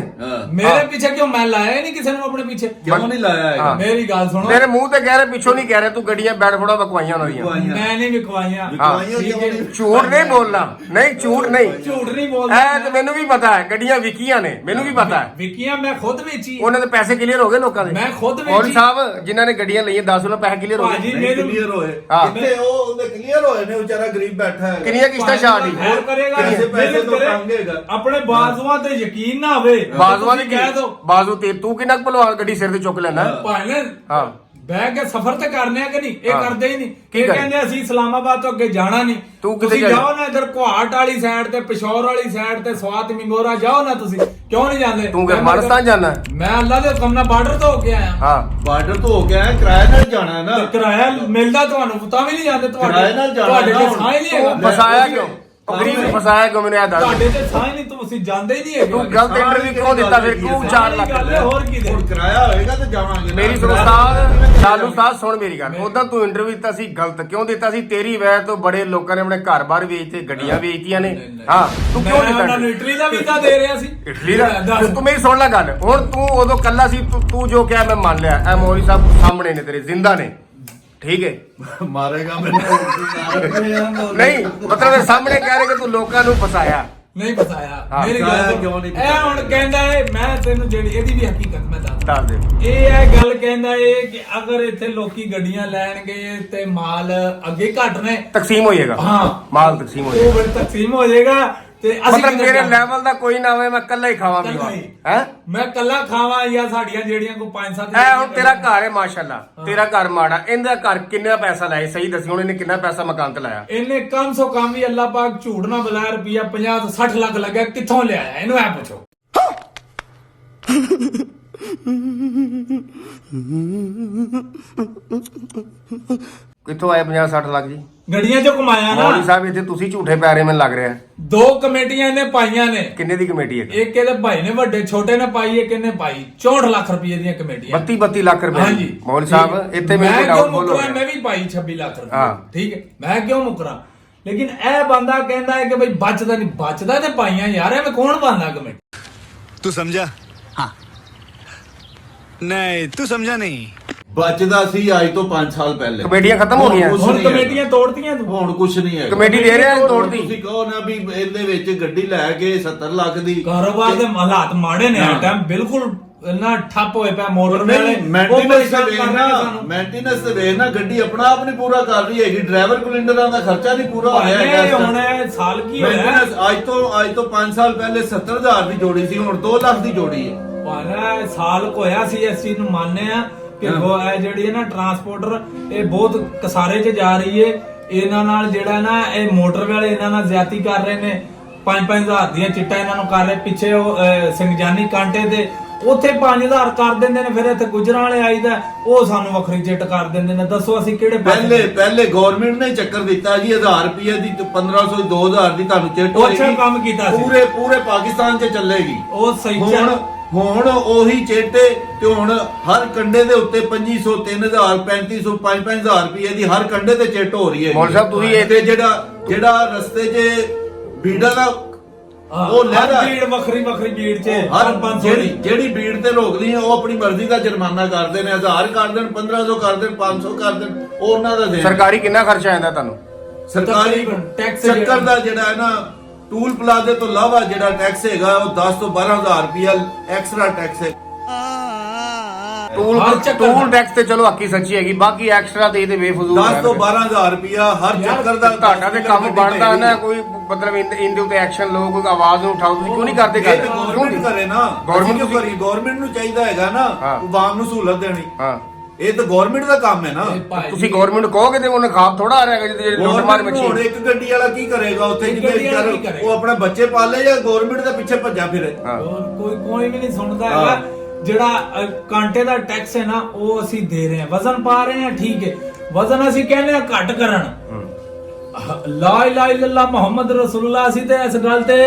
ਮੇਰੇ ਪਿੱਛੇ ਕਿਉਂ? ਮੈਂ ਲਾਇਆ ਹੀ ਨਹੀਂ ਕਿਸੇ ਨੂੰ ਆਪਣੇ ਪਿੱਛੇ। ਕਿਉਂ ਨਹੀਂ ਲਾਇਆ ਹੈਗਾ? ਮੇਰੀ ਗੱਲ ਸੁਣੋ, तेरे मुंह ते कह रहे पिछों नहीं कह रहे तू गड्डियां बैठ फोड़ा बकवाइयां ਉਹਨਾਂ ਦੀਆਂ ਮੈਂ ਨਹੀਂ ਵਿਖਵਾਈਆਂ। ਵਿਖਵਾਈਆਂ ਕਿਉਂ ਨਹੀਂ? ਝੂਠ ਨਹੀਂ ਬੋਲਣਾ, ਨਹੀਂ ਝੂਠ ਨਹੀਂ, ਝੂਠ ਨਹੀਂ ਬੋਲਦਾ। ਇਹ ਤੇ ਮੈਨੂੰ ਵੀ ਪਤਾ ਹੈ ਗੱਡੀਆਂ ਵਿਕੀਆਂ ਨੇ, ਮੈਨੂੰ ਵੀ ਪਤਾ ਹੈ। ਵਿਕੀਆਂ ਮੈਂ ਖੁਦ ਵੇਚੀ। ਉਹਨਾਂ ਦੇ ਪੈਸੇ ਕਲੀਅਰ ਹੋ ਗਏ ਲੋਕਾਂ ਦੇ। ਮੈਂ ਖੁਦ ਮੌਲਵੀ ਵੇਚੀ। ਸਾਹਿਬ ਜਿਨ੍ਹਾਂ ਨੇ ਗੱਡੀਆਂ ਲਈਆਂ 10 ਉਹਨਾਂ ਪੈਸੇ ਕਲੀਅਰ ਹੋ ਭਾਜੀ, ਗਏ। ਮੈਨੂੰ ਕਲੀਅਰ ਹੋਏ ਹਾਂ। ਕਿੱਥੇ ਉਹ ਉਹਦੇ ਕਲੀਅਰ ਹੋਏ ਨੇ, ਵਿਚਾਰਾ ਗਰੀਬ ਬੈਠਾ ਹੈ। ਕਿੰਨੀਆਂ ਕਿਸ਼ਤਾਂ ਛਾੜ ਦੀ? ਹੋਰ ਕਰੇਗਾ, ਪੈਸੇ ਮਿਹਨਤ ਤੋਂ ਕਰੇ। ਮੰਗੇਗਾ। ਆਪਣੇ ਬਾਜ਼ੂਆਂ ਤੇ ਯਕੀਨ ਨਾ ਹੋਵੇ, ਬਾਜ਼ੂਆਂ ਦੀ ਤੁਸੀਂ ਕਹਿ ਦੋ ਬਾਜ਼ੂ ਤੇ ਤੂੰ ਕਿੰਨਾ ਕੁ ਭਲਵਾਨ ਗੱਡੀ ਸਿਰ ਤੇ ਚੁੱਕ ਲੈਣਾ? ਭਾਵੇਂ ਹਾਂ ਬਹਿ ਕੇ ਸਫ਼ਰ ਤੇ ਕਰਨੇ ਆ ਕਿ ਨਹੀਂ? ਇਹ ਹਾਂ। ਕਰਦੇ ਹੀ ਨਹੀਂ। ਕੀ ਇਹ ਕਰਦੇ? ਕਹਿੰਦੇ ਅਸੀਂ ਇਸਲਾਮਾਬਾਦ ਤੋਂ ਅੱਗੇ ਜਾਣਾ ਨਹੀਂ। ਤੂੰ ਕਿਤੇ ਤੁਸੀਂ ਜਾਣਾ? ਜਾਓ ਨਾ ਇਧਰ ਕੁਹਾਟ ਵਾਲੀ ਸਾਈਡ ਤੇ, ਪਿਸ਼ੌਰ ਵਾਲੀ ਸਾਈਡ ਤੇ, ਸਵਾਤ ਮਿੰਗੋਰਾ ਜਾਓ ਨਾ। ਤੁਸੀਂ ਕਿਉਂ ਨਹੀਂ ਜਾਂਦੇ? ਤੂੰ ਅਫਗਾਨਿਸਤਾਨ ਜਾਣਾ? ਮੈਂ ਅੱਲਾ ਦੇ ਹੁਕਮ ਨਾਲ ਬਾਰਡਰ ਤੋਂ ਹੋ ਕੇ ਆਇਆ। ਹਾਂ ਬਾਰਡਰ ਤੋਂ ਹੋ ਗਿਆ, ਕਿਰਾਏ ਨਾਲ ਜਾਣਾ ਹੈ ਨਾ। ਤੇ ਕਿਰਾਇਆ ਮਿਲਦਾ ਤੁਹਾਨੂੰ, ਤਾਂ ਵੀ ਨਹੀਂ ਜਾਂਦੇ। ਕਿਰਾਏ ਨਾਲ ਜਾਣਾ ਤੁਹਾਡੇ ਨਾ ਤੇ ਹੁਣ। ਸਾਹ ਹੀ ਨਹੀਂ ਹੈਗਾ। ਤੂੰ ਫਸਾਇਆ ਕਿਉਂ? ਗਰੀਬ ਨੂੰ ਫਸਾਇਆ ਕਿਉਂ? ਮੈਨੂੰ ਇਹ ਦੱਸ। ਤੁਹਾਡੇ ਤੇ ਸਾਹ ਹੀ ਨਹੀਂ, ਤੁਸੀਂ ਜਾਂਦੇ ਹੀ ਨਹੀਂ ਹੈਗੇ। ਤੂੰ ਗਲਤ ਇੰਟਰਵਿਊ ਕਿਉਂ ਦਿੱਤਾ ਫਿਰ? ਤੂੰ 4 ਲੱਖ ਗੱਲ ਹੈ, ਹੋਰ ਕੀ ਦੇ? ਹੁਣ ਕਿਰਾਇਆ ਹੋਏਗਾ ਤੇ ਜਾਵਾਂਗੇ। ਮੇਰੀ ਸੁਣ ਉਸਤਾਦ, ਲਾਲੂ ਸਾਹਿਬ ਸੁਣ ਮੇਰੀ ਗੱਲ। ਉਦੋਂ ਤੂੰ ਇੰਟਰਵਿਊ ਦਿੱਤਾ ਸੀ, ਗਲਤ ਕਿਉਂ ਦਿੱਤਾ ਸੀ? ਤੇਰੀ ਵਜ੍ਹਾ ਤੋਂ ਬੜੇ ਲੋਕਾਂ ਨੇ ਆਪਣੇ ਘਰ-ਬਾਰ ਵੇਚਤੇ, ਗੱਡੀਆਂ ਵੇਚਤੀਆਂ ਨੇ। ਹਾਂ ਤੂੰ ਕਿਉਂ ਮੈਂ ਉਹਨਾਂ ਨੂੰ ਦਿੱਤਾ? ਇਟਲੀ ਦਾ ਵੀਜ਼ਾ ਦੇ ਰਿਹਾ ਸੀ। ਇਟਲੀ ਦਾ? ਦੱਸ। ਤੂੰ ਮੇਰੀ ਸੁਣ ਲੈ ਗੱਲ। ਹੁਣ ਤੂੰ ਉਦੋਂ ਕੱਲਾ ਸੀ, ਤੂੰ ਜੋ ਕਿਹਾ ਮੈਂ ਮੰਨ ਲਿਆ। ਇਹ ਮੌਲਵੀ ਸਾਹਿਬ ਸਾਹਮਣੇ ਨੇ ਤੇਰੇ, ਜ਼ਿੰਦਾ ਨੇ, ਠੀਕ ਹੈ? ਮਾਰੇਗਾ ਮੈਨੂੰ। ਨਹੀਂ ਮਤਲਬ ਇਹ ਸਾਹਮਣੇ ਕਹਿ ਰਹੇ ਕਿ ਤੂੰ ਲੋਕਾਂ ਨੂੰ ਫਸਾਇਆ। ਨਹੀਂ ਬਤਾਇਆ। ਹਾਂ, ਮੇਰੀ ਬਤਾਇਆ ਗੱਲ ਕਿਉਂ ਨਹੀਂ ਇਹ ਹੁਣ ਕਹਿੰਦਾ ਹੈ, ਮੈਂ ਤੈਨੂੰ ਜਿਹੜੀ ਇਹਦੀ ਵੀ ਹਕੀਕਤ ਮੈਂ ਦੱਸ ਦੱਸ ਦੇ। ਇਹ ਗੱਲ ਕਹਿੰਦਾ ਏ ਕਿ ਅਗਰ ਇੱਥੇ ਲੋਕੀ ਗੱਡੀਆਂ ਲੈਣਗੇ ਤੇ ਮਾਲ ਅੱਗੇ ਘਟ ਨੇ, ਤਕਸੀਮ ਹੋ ਜਾਏਗਾ। ਹਾਂ। ਮਾਲ ਤਕਸੀਮ ਹੋ ਉਹ ਜਾਏਗਾ। ਫਿਰ ਤਕਸੀਮ ਹੋ ਜਾਏਗਾ ਤੇ ਅਸੀਂ ਮਤਲਬ ਕਿੱਧਰ ਮੇਰੇ ਜਾਵਾਂਗੇ? ਲੈਵਲ ਦਾ ਕੋਈ ਨਾ ਹੋਵੇ, ਮੈਂ ਕੱਲਾ ਹੀ ਖਾਵਾਂ ਕੱਲਾ ਪੀਵਾਂ ਹੀ। ਹੈ। ਮੈਂ ਕੱਲਾ ਖਾਵਾਂ ਜਾਂ ਸਾਡੀਆਂ ਜਿਹੜੀਆਂ ਕੋ 5-7 ਐ ਹੁਣ ਤੇਰਾ ਘਰ ਹੈ ਮਾਸ਼ਾਅੱਲਾ, ਤੇਰਾ ਘਰ ਮਾੜਾ। ਇਹਦਾ ਘਰ ਕਿੰਨਾ ਪੈਸਾ ਲਾਇਆ? ਸਹੀ ਦੱਸੀ ਹੁਣ, ਇਹਨੇ ਕਿੰਨਾ ਪੈਸਾ ਮਕਾਨ ਤੇ ਲਾਇਆ? ਇਹਨੇ ਕਮ ਸੋ ਕਮ ਵੀ ਅੱਲਾਹ ਪਾਕ ਝੂਠ ਨਾ ਬੁਲਾਇਆ ਰੁਪਿਆ 50 ਤੋਂ 60 ਲੱਖ ਲੱਗਾ। ਕਿੱਥੋਂ ਲਿਆਇਆ? ਇਹਨੂੰ ਐ ਪੁੱਛੋ। ਕਿੱਥੋਂ ਆਏ 50-60 ਲੱਖ ਜੀ? ਗੱਡੀਆਂ ਚੋਂ ਕਮਾਇਆ ਮੌਲਵੀ ਨਾ। ਸਾਹਿਬ ਇੱਥੇ ਤੁਸੀਂ ਝੂਠੇ ਪੈ ਰਹੇ ਮੈਨੂੰ ਲੱਗ ਰਿਹਾ। 2 ਕਮੇਟੀਆਂ ਇਹਨੇ ਪਾਈਆਂ ਨੇ। ਕਿੰਨੇ ਦੀ ਕਮੇਟੀ ਹੈ? ਇੱਕ ਇਹਦੇ ਭਾਈ ਨੇ ਵੱਡੇ ਛੋਟੇ ਨੇ ਪਾਈ, ਇੱਕ ਇਹਨੇ ਪਾਈ 64 ਲੱਖ ਰੁਪਏ ਦੀਆਂ ਕਮੇਟੀਆਂ। 32 ਲੱਖ ਰੁਪਏ। ਹਾਂਜੀ ਮੌਲਵੀ ਸਾਹਿਬ ਇੱਥੇ ਮੈਂ ਮੇਰੇ ਕਿਉਂ ਡਾਊਟ ਬੋਲ ਮੁਕਰਾਂ? ਮੈਂ ਵੀ ਪਾਈ 26 ਲੱਖ ਰੁਪਏ। ਹਾਂ। ਠੀਕ ਹੈ, ਮੈਂ ਕਿਉਂ ਮੁਕਰਾਂ? ਲੇਕਿਨ ਇਹ ਬੰਦਾ ਕਹਿੰਦਾ ਹੈ ਕਿ ਬਈ ਬਚਦਾ ਨਹੀਂ। ਬਚਦਾ ਤੇ ਪਾਈਆਂ ਯਾਰ, ਐਵੇਂ ਕੌਣ ਪਾਉਂਦਾ ਕਮੇਟੀ? तू समझा? हाँ नहीं तू समझा नहीं। ਬਚਦਾ ਸੀ ਅੱਜ ਤੋਂ 5 ਸਾਲ ਪਹਿਲੇ। ਕਮੇਟੀਆਂ ਖਤਮ ਹੋ ਗਈਆਂ। ਕੁਛ ਹੁਣ ਨਹੀਂ ਹੈਗਾ। ਕਮੇਟੀਆਂ ਤੋੜਤੀਆਂ ਤੂੰ। ਹੁਣ ਕੁਝ ਨਹੀਂ ਹੈ। ਕਮੇਟੀ ਦੇ ਰਿਹਾ ਤੋੜਦੀ। ਤੁਸੀਂ ਕਹੋ ਨਾ ਵੀ ਇਹਦੇ ਵਿੱਚ ਗੱਡੀ ਲੈ ਕੇ 70 ਲੱਖ ਦੀ। ਕਾਰੋਬਾਰ ਦੇ ਹਾਲਾਤ ਮਾੜੇ ਨੇ। ਇਸ ਟਾਈਮ ਬਿਲਕੁਲ ਨਾ ਠੱਪ ਹੋਏ ਪਿਆ ਮੋਟਰ ਵਾਲੇ। ਮੇਨਟੇਨੈਂਸ ਤੇ ਵੇਖਣਾ, ਮੇਨਟੇਨੈਂਸ ਤੇ ਵੇਖਣਾ, ਗੱਡੀ ਆਪਣਾ ਆਪ ਨਹੀਂ ਪੂਰਾ ਕਰ ਰਹੀ ਹੈਗੀ। ਡਰਾਈਵਰ ਕੋਲਿੰਡਰਾਂ ਦਾ ਖਰਚਾ ਨਹੀਂ ਪੂਰਾ ਹੋ ਰਿਹਾ ਹੈਗਾ। ਹੁਣ ਇਹ ਸਾਲ ਕੀ ਹੋਇਆ? ਮੇਨਟੇਨੈਂਸ ਅੱਜ ਤੋਂ 5 ਸਾਲ ਪਹਿਲੇ 70,000 ਦੀ ਜੋੜੀ ਸੀ, ਹੁਣ 2 ਲੱਖ ਦੀ ਜੋੜੀ ਹੈ। ਪਾਣਾ ਸਾਲ ਹੋਇਆ ਸੀ। ਇਸ ਚੀਜ਼ ਨੂੰ ਮੰਨਦੇ ਆ ਕਿ ਇਹ ਜਿਹੜੀ ਹੈ ਨਾ ਟਰਾਂਸਪੋਰਟਰ, ਇਹ ਬਹੁਤ ਕਸਾਰੇ 'ਚ ਜਾ ਰਹੀ ਏ। ਇਹਨਾਂ ਨਾਲ ਜਿਹੜਾ ਨਾ ਇਹ ਮੋਟਰ ਵਾਲੇ ਇਹਨਾਂ ਨਾਲ ਜ਼ਿਆਦਤੀ ਕਰ ਰਹੇ ਨੇ। 5-5 ਹਜ਼ਾਰ ਦੀਆਂ ਚਿੱਟਾ ਇਹਨਾਂ ਨੂੰ ਕਰ ਰਹੇ। ਪਿੱਛੇ ਉਹ ਸਿੰਘਜਾਨੀ ਕਾਂਟੇ ਦੇ ਉੱਥੇ 5000 ਕਰ ਦਿੰਦੇ ਨੇ। ਫਿਰ ਇੱਥੇ ਗੁਜਰਾਂ ਵਾਲੇ ਆਈਦਾ, ਉਹ ਸਾਨੂੰ ਵੱਖਰੀ ਚਿੱਟ ਕਰ ਦਿੰਦੇ ਨੇ। ਦੱਸੋ ਅਸੀਂ ਕਿਹੜੇ ਪਹਿਲੇ ਗਵਰਨਮੈਂਟ ਨੇ ਚੱਕਰ ਦਿੱਤਾ ਜੀ 1000 ਰੁਪਏ ਦੀ 1500 2000 ਦੀ ਤੁਹਾਨੂੰ ਚਿੱਟ ਉਹ ਅੱਛਾ ਕੰਮ ਕੀਤਾ ਸੀ। ਪੂਰੇ ਪਾਕਿਸਤਾਨ 'ਚ ਚੱਲੇਗੀ। ਉਹ ਸਹੀ ਹੁਣ ਉਹੀ ਚੇਟੇ ਤੇ ਹੁਣ ਹਰ ਕੰਡੇ ਦੇ ਉੱਤੇ 2500 3000 3500 5-5000 ਰੁਪਏ ਦੀ ਹਰ ਕੰਡੇ ਤੇ ਚਿੱਟ ਹੋ ਰਹੀ ਹੈ। ਮੌਲਵੀ ਸਾਹਿਬ ਤੁਸੀਂ ਇਹ ਤੇ ਜਿਹੜਾ ਰਸਤੇ 'ਚ ਭੀੜਾਂ ਦਾ ਉਹ ਲਹਿਰਾ ਭੀੜ ਵੱਖਰੀ ਭੀੜ 'ਚ ਹਰ 500 ਜਿਹੜੀ ਭੀੜ ਤੇ ਰੋਕਦੀ ਹੈ ਉਹ ਆਪਣੀ ਮਰਜ਼ੀ ਦਾ ਜੁਰਮਾਨਾ ਕਰਦੇ ਨੇ। 1000 ਕਰ ਦੇਣ, 1500 ਕਰ ਦੇਣ, 500 ਕਰ ਦੇਣ, ਉਹ ਉਹਨਾਂ ਦਾ ਦੇਣ। ਸਰਕਾਰੀ ਕਿੰਨਾ ਖਰਚਾ ਆਉਂਦਾ ਤੁਹਾਨੂੰ? ਸਰਕਾਰੀ ਟੈਕਸ ਚੱਕਰ ਦਾ ਜਿਹੜਾ ਹੈ ਨਾ, ਟੂਲ ਪਲਾਜ਼ੇ ਤੋਂ ਇਲਾਵਾ ਜਿਹੜਾ ਟੈਕਸ ਹੈਗਾ ਉਹ 10 ਤੋਂ 12000 ਰੁਪਇਆ ਐਕਸਟਰਾ ਟੈਕਸ ਹੈ। ਟੂਲ ਟੈਕਸ ਤੇ ਚਲੋ ਹੱਕੀ ਸੱਚੀ ਹੈਗੀ, ਬਾਕੀ ਐਕਸਟਰਾ ਤੇ ਇਹਦੇ ਬੇਫਜ਼ੂਲ 10 ਤੋਂ 12000 ਰੁਪਇਆ ਹਰ ਚੱਕਰ ਦਾ। ਤੁਹਾਡਾ ਤੇ ਕੰਮ ਬਣਦਾ ਨਾ, ਕੋਈ ਮਤਲਬ ਇਹਦੇ ਉੱਤੇ ਐਕਸ਼ਨ ਲਓ, ਕੋਈ ਆਵਾਜ਼ ਨੂੰ ਉਠਾਓ। ਤੁਸੀਂ ਕਿਉਂ ਨਹੀਂ ਕਰਦੇ ਗੱਲ? ਗਵਰਨਮੈਂਟ ਕਰੇ ਨਾ, ਗਵਰਨਮੈਂਟ ਨੂੰ ਚਾਹੀਦਾ ਹੈਗਾ ਨਾ ਆਵਾਮ ਨੂੰ ਸਹੂਲਤ ਦੇਣੀ। ਹਾਂ ਇਹ ਤਾਂ ਗਵਰਨਮੈਂਟ ਦਾ ਕੰਮ ਹੈ ਨਾ। ਤੁਸੀਂ ਗਵਰਨਮੈਂਟ ਕਹੋਗੇ ਤੇ ਉਹਨੇ ਖਾਬ ਥੋੜਾ ਆ ਰਿਹਾ ਜਿਹੜੇ ਲੁੱਟ ਮਾਰ ਮੱਛੀ। ਹੁਣ ਇੱਕ ਗੱਡੀ ਵਾਲਾ ਕੀ ਕਰੇਗਾ ਉੱਥੇ? ਜਿੱਥੇ ਉਹ ਆਪਣੇ ਬੱਚੇ ਪਾਲੇ ਜਾਂ ਗਵਰਨਮੈਂਟ ਦੇ ਪਿੱਛੇ ਭੱਜਾ ਫਿਰੇ। ਕੋਈ ਵੀ ਨਹੀਂ ਸੁਣਦਾ ਹੈਗਾ। ਜਿਹੜਾ ਕਾਂਟੇ ਦਾ ਟੈਕਸ ਹੈ ਨਾ, ਉਹ ਅਸੀਂ ਦੇ ਰਹੇ ਹਾਂ। ਵਜ਼ਨ ਪਾ ਰਹੇ ਹਾਂ, ਠੀਕ ਹੈ। ਵਜ਼ਨ ਅਸੀਂ ਕਹਿੰਦੇ ਆ ਘੱਟ ਕਰਨ। ਲਾ ਇਲਾਹਾ ਇল্লাল্লাਹ ਮੁਹੰਮਦ ਰਸੂਲullah। ਅਸੀਂ ਤੇ ਇਸ ਗੱਲ ਤੇ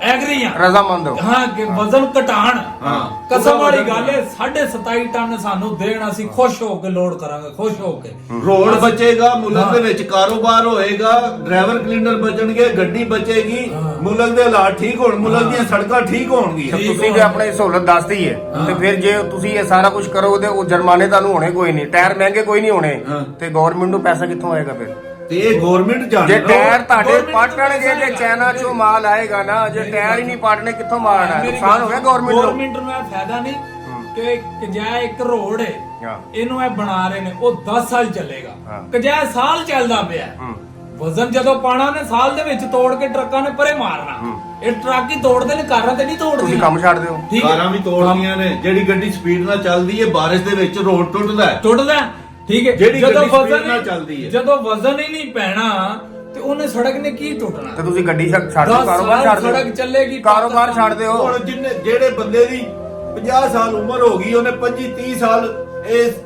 ਐਗਰੀ ਆ ਰਜ਼ਾਮੰਦ ਹੋ। ਹਾਂ ਕਿ ਵਜ਼ਨ ਘਟਾਣ ਹਾਂ। ਕਸਮ ਵਾਲੀ ਗੱਲ ਹੈ 27.5 ਟਨ ਸਾਨੂੰ ਦੇਣ, ਅਸੀਂ ਖੁਸ਼ ਹੋ ਕੇ ਲੋਡ ਕਰਾਂਗੇ, ਖੁਸ਼ ਹੋ ਕੇ। ਰੋਡ ਬਚੇਗਾ, ਮੁਲਕ ਦੇ ਵਿੱਚ ਕਾਰੋਬਾਰ ਹੋਏਗਾ, ਡਰਾਈਵਰ ਕਲੀਨਰ ਬਚਣਗੇ, ਗੱਡੀ ਬਚੇਗੀ, ਮੁਲਕ ਦੇ ਹਾਲਾਤ ਠੀਕ ਹੋਣ, ਮੁਲਕ ਦੀਆਂ ਸੜਕਾਂ ਠੀਕ ਹੋਣਗੀਆਂ। ਤੁਸੀਂ ਵੀ ਆਪਣੀ ਸਹੂਲਤ ਦੱਸਦੀ ਹੈ ਤੇ ਫਿਰ ਜੇ ਤੁਸੀਂ ਇਹ ਸਾਰਾ ਕੁਝ ਕਰੋਗੇ ਤੇ ਉਹ ਜੁਰਮਾਨੇ ਤੁਹਾਨੂੰ ਹੋਣੇ ਕੋਈ ਨਹੀਂ, ਟਾਇਰ ਮਹਿੰਗੇ ਕੋਈ ਨਹੀਂ ਹੋਣੇ ਤੇ ਗਵਰਨਮੈਂਟ ਨੂੰ ਪੈਸਾ ਕਿੱਥੋਂ ਆਏਗਾ ਫਿਰ? ਤੇ ਇਹ ਗਵਰਨਮੈਂਟ ਜੇ ਜਾਣੇ ਟਾਇਰ ਤੁਹਾਡੇ ਪਾਟਣਗੇ ਤੇ ਚਾਈਨਾ ਚੋਂ ਮਾਲ ਆਏਗਾ ਨਾ, ਜੇ ਟਾਇਰ ਹੀ ਨਹੀਂ ਪਾਟਣੇ ਕਿੱਥੋਂ ਮਾਲ ਆਣਾ? ਨੁਕਸਾਨ ਹੋ ਗਿਆ ਗਵਰਨਮੈਂਟ ਨੂੰ। ਗਵਰਨਮੈਂਟ ਨੂੰ ਇਹ ਫਾਇਦਾ ਨਹੀਂ ਕਿ ਕਜਾ ਇੱਕ ਰੋਡ ਹੈ ਹਾਂ। ਇਹਨੂੰ ਇਹ ਬਣਾ ਰਹੇ ਨੇ, ਉਹ 10 ਸਾਲ ਚੱਲੇਗਾ, ਹਾਂ। ਕਜਾ ਸਾਲ ਚੱਲਦਾ ਪਿਆ। ਵਜ਼ਨ ਜਦੋਂ ਪਾਣਾ ਨੇ ਸਾਲ ਦੇ ਵਿੱਚ ਤੋੜ ਕੇ ਟਰੱਕਾਂ ਨੇ ਪਰੇ ਮਾਰਨਾ। ਇਹ ਟਰੱਕ ਹੀ ਤੋੜਦੇ ਨੇ, ਕਾਰਾਂ ਤੇ ਨਹੀਂ ਤੋੜਦੇ। ਤੁਸੀਂ ਕੰਮ ਛੱਡ ਦਿਓ। ਠੀਕ ਹੈ। ਕਾਰਾਂ ਵੀ ਤੋੜਦੀਆਂ ਨੇ, ਜਿਹੜੀ ਗੱਡੀ ਸਪੀਡ ਨਾਲ ਚੱਲਦੀ ਹੈ ਬਾਰਿਸ਼ ਦੇ ਵਿੱਚ ਰੋਡ ਟੁੱਟਦਾ ਹੈ। ਟੁੱਟਦਾ ਹੈ, ਠੀਕ ਹੈ। ਜਿਹੜੀ ਜਦੋਂ ਗੱਡੀ speed ਵਜ਼ਨ ਨਾਲ ਚੱਲਦੀ ਹੈ। ਜਦੋਂ ਵਜ਼ਨ ਹੀ ਨਹੀਂ ਪੈਣਾ ਤੇ ਉਹਨੇ ਸੜਕ ਨੇ ਕੀ ਟੁੱਟਣਾ? ਤੇ ਤੁਸੀਂ ਗੱਡੀ ਛੱਡ ਦਿਓ, 10 ਕਾਰੋਬਾਰ ਸਾਲ ਛੱਡ ਦਿਓ, ਸੜਕ ਚੱਲੇਗੀ, ਕਾਰੋਬਾਰ ਛੱਡ ਦਿਓ। ਹੁਣ ਜਿਹੜੇ ਬੰਦੇ ਦੀ 50 ਸਾਲ ਉਮਰ ਹੋ ਗਈ, ਉਹਨੇ 25-30 ਸਾਲ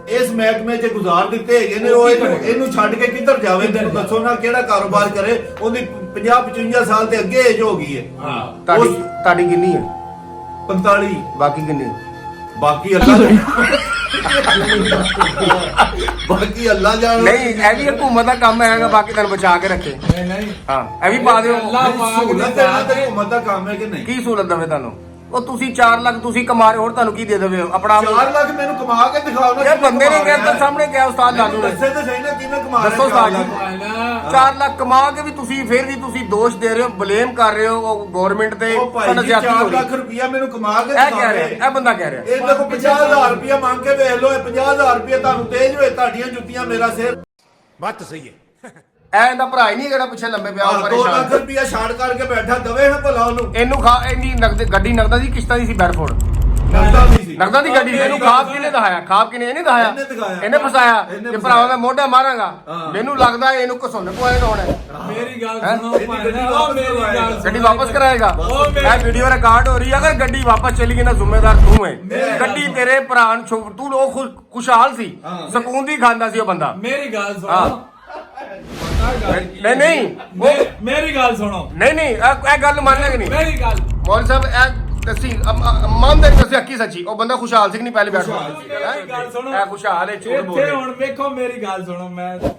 ਇਸ ਮਹਿਕਮੇ 'ਚ ਗੁਜ਼ਾਰ ਦਿੱਤੇ ਹੈਗੇ ਨੇ, ਉਹ ਇਹਨੂੰ ਛੱਡ ਕੇ ਕਿੱਧਰ ਜਾਵੇ? ਤੈਨੂੰ ਦੱਸੋ ਨਾ, ਕਿਹੜਾ ਕਾਰੋਬਾਰ ਕਰੇ? ਉਹਦੀ 50-55 ਸਾਲ ਤੇ ਅੱਗੇ ਏਜ ਹੋ ਗਈ ਹੈ। ਤੁਹਾਡੀ ਕਿੰਨੀ ਹੈ? 45। ਬਾਕੀ ਕਿੰਨੀ? ਬਾਕੀ ਅੱਲਾ ਬਾਕੀ ਅੱਲਾ ਜਾਣੇ। ਨਹੀਂ, ਇਹ ਵੀ ਹਕੂਮਤ ਦਾ ਕੰਮ ਹੈਗਾ, ਬਾਕੀ ਤੁਹਾਨੂੰ ਬਚਾ ਕੇ ਰੱਖੇ। ਨਹੀਂ ਨਹੀਂ, ਹਾਂ, ਇਹ ਵੀ ਪਾ ਦਿਓ। ਅੱਲਾਹ ਪਾਕ ਦੀ ਸਹੂਲਤ ਹੈ ਤੇ ਹਕੂਮਤ ਦਾ ਕੰਮ ਹੈ ਕਿ ਨਹੀਂ? ਕੀ ਸਹੂਲਤ ਦੇਵੇ ਤੁਹਾਨੂੰ? ਉਹ ਤੁਸੀਂ 4 ਲੱਖ ਤੁਸੀਂ ਕਮਾ ਰਹੇ ਹੋ, ਹੋਰ ਤੁਹਾਨੂੰ ਕੀ ਦੇ ਦੇਵੇ? ਆਪਣਾ 4 ਲੱਖ ਮੈਨੂੰ ਕਮਾ ਕੇ ਦਿਖਾਓ ਨਾ। ਇਹ ਬੰਦੇ ਨੇ ਕਿਹਾ ਸਾਹਮਣੇ ਕਿਹਾ ਉਸਤਾਦ ਲਾਲੂ ਨੇ। ਦੱਸੇ ਤਾਂ ਸਹੀ ਨਾ ਕਿਵੇਂ ਕਮਾ ਰਹੇ? ਦੱਸੋ ਉਸਤਾਦ ਜੀ। 4 4 ਲੱਖ ਕਮਾ ਕੇ ਵੀ ਤੁਸੀਂ ਫਿਰ ਵੀ ਤੁਸੀਂ ਦੋਸ਼ ਦੇ ਰਹੇ ਹੋ, ਬਲੇਮ ਕਰ ਰਹੇ ਹੋ ਗਵਰਨਮੈਂਟ ਤੇ। ਉਹ ਭਾਈ ਜੀ 4 ਲੱਖ ਰੁਪਇਆ ਮੈਨੂੰ ਕਮਾ ਕੇ ਇਹ ਕਹਿ ਰਿਹਾ, ਇਹ ਬੰਦਾ ਕਹਿ ਰਿਹਾ। ਇਹ ਦੇਖੋ 50,000 ਰੁਪਇਆ ਮੰਗ ਕੇ ਵੇਖ ਲਓ, ਇਹ 50,000 ਰੁਪਇਆ ਤੁਹਾਨੂੰ ਤੇਜ ਹੋਏ, ਤੁਹਾਡੀਆਂ ਜੁੱਤੀਆਂ ਮੇਰਾ ਸਿਰ। बात तो सही है। ਇਹ ਇਹਦਾ ਭਰਾ ਹੀ ਨਹੀਂ ਜਿਹੜਾ ਪਿੱਛੇ ਲੰਬੇ ਪਿਆ 2 ਲੱਖ ਰੁਪਇਆ ਛਾੜ ਕਰਕੇ ਬੈਠਾ, ਦਵੇ ਨਾ ਭਲਾ ਉਹਨੂੰ। ਇਹਨੂੰ ਖਾ ਇੰਨੀ ਨਗਦ ਗੱਡੀ ਨਗਦਾਂ ਦੀ ਕਿਸ਼ਤਾਂ ਦੀ ਸੀ ਬੈਰਫੋਰਡ, ਨਗਦਾਂ ਦੀ ਸੀ। ਨਗਦਾਂ ਦੀ ਗੱਡੀ ਸੀ। ਇਹਨੂੰ ਖਾਬ ਕਿਹਨੇ ਦਿਖਾਇਆ? ਖਾਬ ਕਿਹਨੇ? ਇਹਨੇ ਦਿਖਾਇਆ, ਇਹਨੇ ਦਿਖਾਇਆ। ਇਹਨੇ ਫਸਾਇਆ ਇਹਨੇ ਕਿ ਭਰਾਵਾਂ ਦਾ ਮੋਢਾ ਮਾਰਾਂਗਾ। ਹਾਂ। ਮੈਨੂੰ ਲੱਗਦਾ ਇਹਨੂੰ ਘਸੁੰਨ ਪਵਾਏਗਾ ਹੁਣ। ਮੇਰੀ ਗੱਲ ਹੈਂ? ਸੁਣੋ ਭਾਈ, ਮੇਰੀ ਗੱਲ ਸੁਣੋ। ਗੱਡੀ ਵਾਪਸ ਕਰਾਏਗਾ। ਉਹ ਮੇਰੀ- ਇਹ ਵੀਡੀਓ ਰਿਕਾਰਡ ਹੋ ਰਹੀ ਹੈ, ਅਗਰ ਗੱਡੀ ਵਾਪਸ ਚਲੀ ਗਈ ਨਾ ਜ਼ਿੰਮੇਦਾਰ ਤੂੰ ਹੈ। ਗੱਡੀ ਤੇਰੇ ਭਰਾ ਨੂੰ ਤੂੰ ਉਹ ਖੁਸ਼ਹਾਲ ਸੀ, ਸਕੂਨ ਦੀ ਖਾਂਦਾ ਸੀ ਉਹ ਬੰਦਾ। ਮੇਰੀ ਗੱਲ ਹਾਂ। ਸੁਣੋ। ਨਹੀਂ ਨਹੀਂ ਮੇਰੀ ਗੱਲ ਸੁਣੋ। ਨਹੀਂ ਨਹੀਂ, ਇਹ ਗੱਲ ਮੰਨੇਗਾ ਨਹੀਂ ਮੇਰੀ ਗੱਲ ਮੌਲ ਸਾਹਿਬ। ਇਹ ਦੱਸੀ ਇਮਾਨਦਾਰੀ ਦੱਸਿਆ ਕੀ ਸੱਚੀ? ਉਹ ਬੰਦਾ ਖੁਸ਼ਹਾਲ ਸੀ ਕਿ ਨਹੀਂ ਪਹਿਲੇ ਬੈਠ? ਮੇਰੀ ਗੱਲ ਸੁਣੋ। ਇਹ ਖੁਸ਼ਹਾਲ ਹੈ, ਝੂਠ ਬੋਲ ਇੱਥੇ ਰਿਹਾ। ਹੁਣ ਵੇਖੋ, ਮੇਰੀ ਗੱਲ ਸੁਣੋ। ਮੈਂ ਇਹ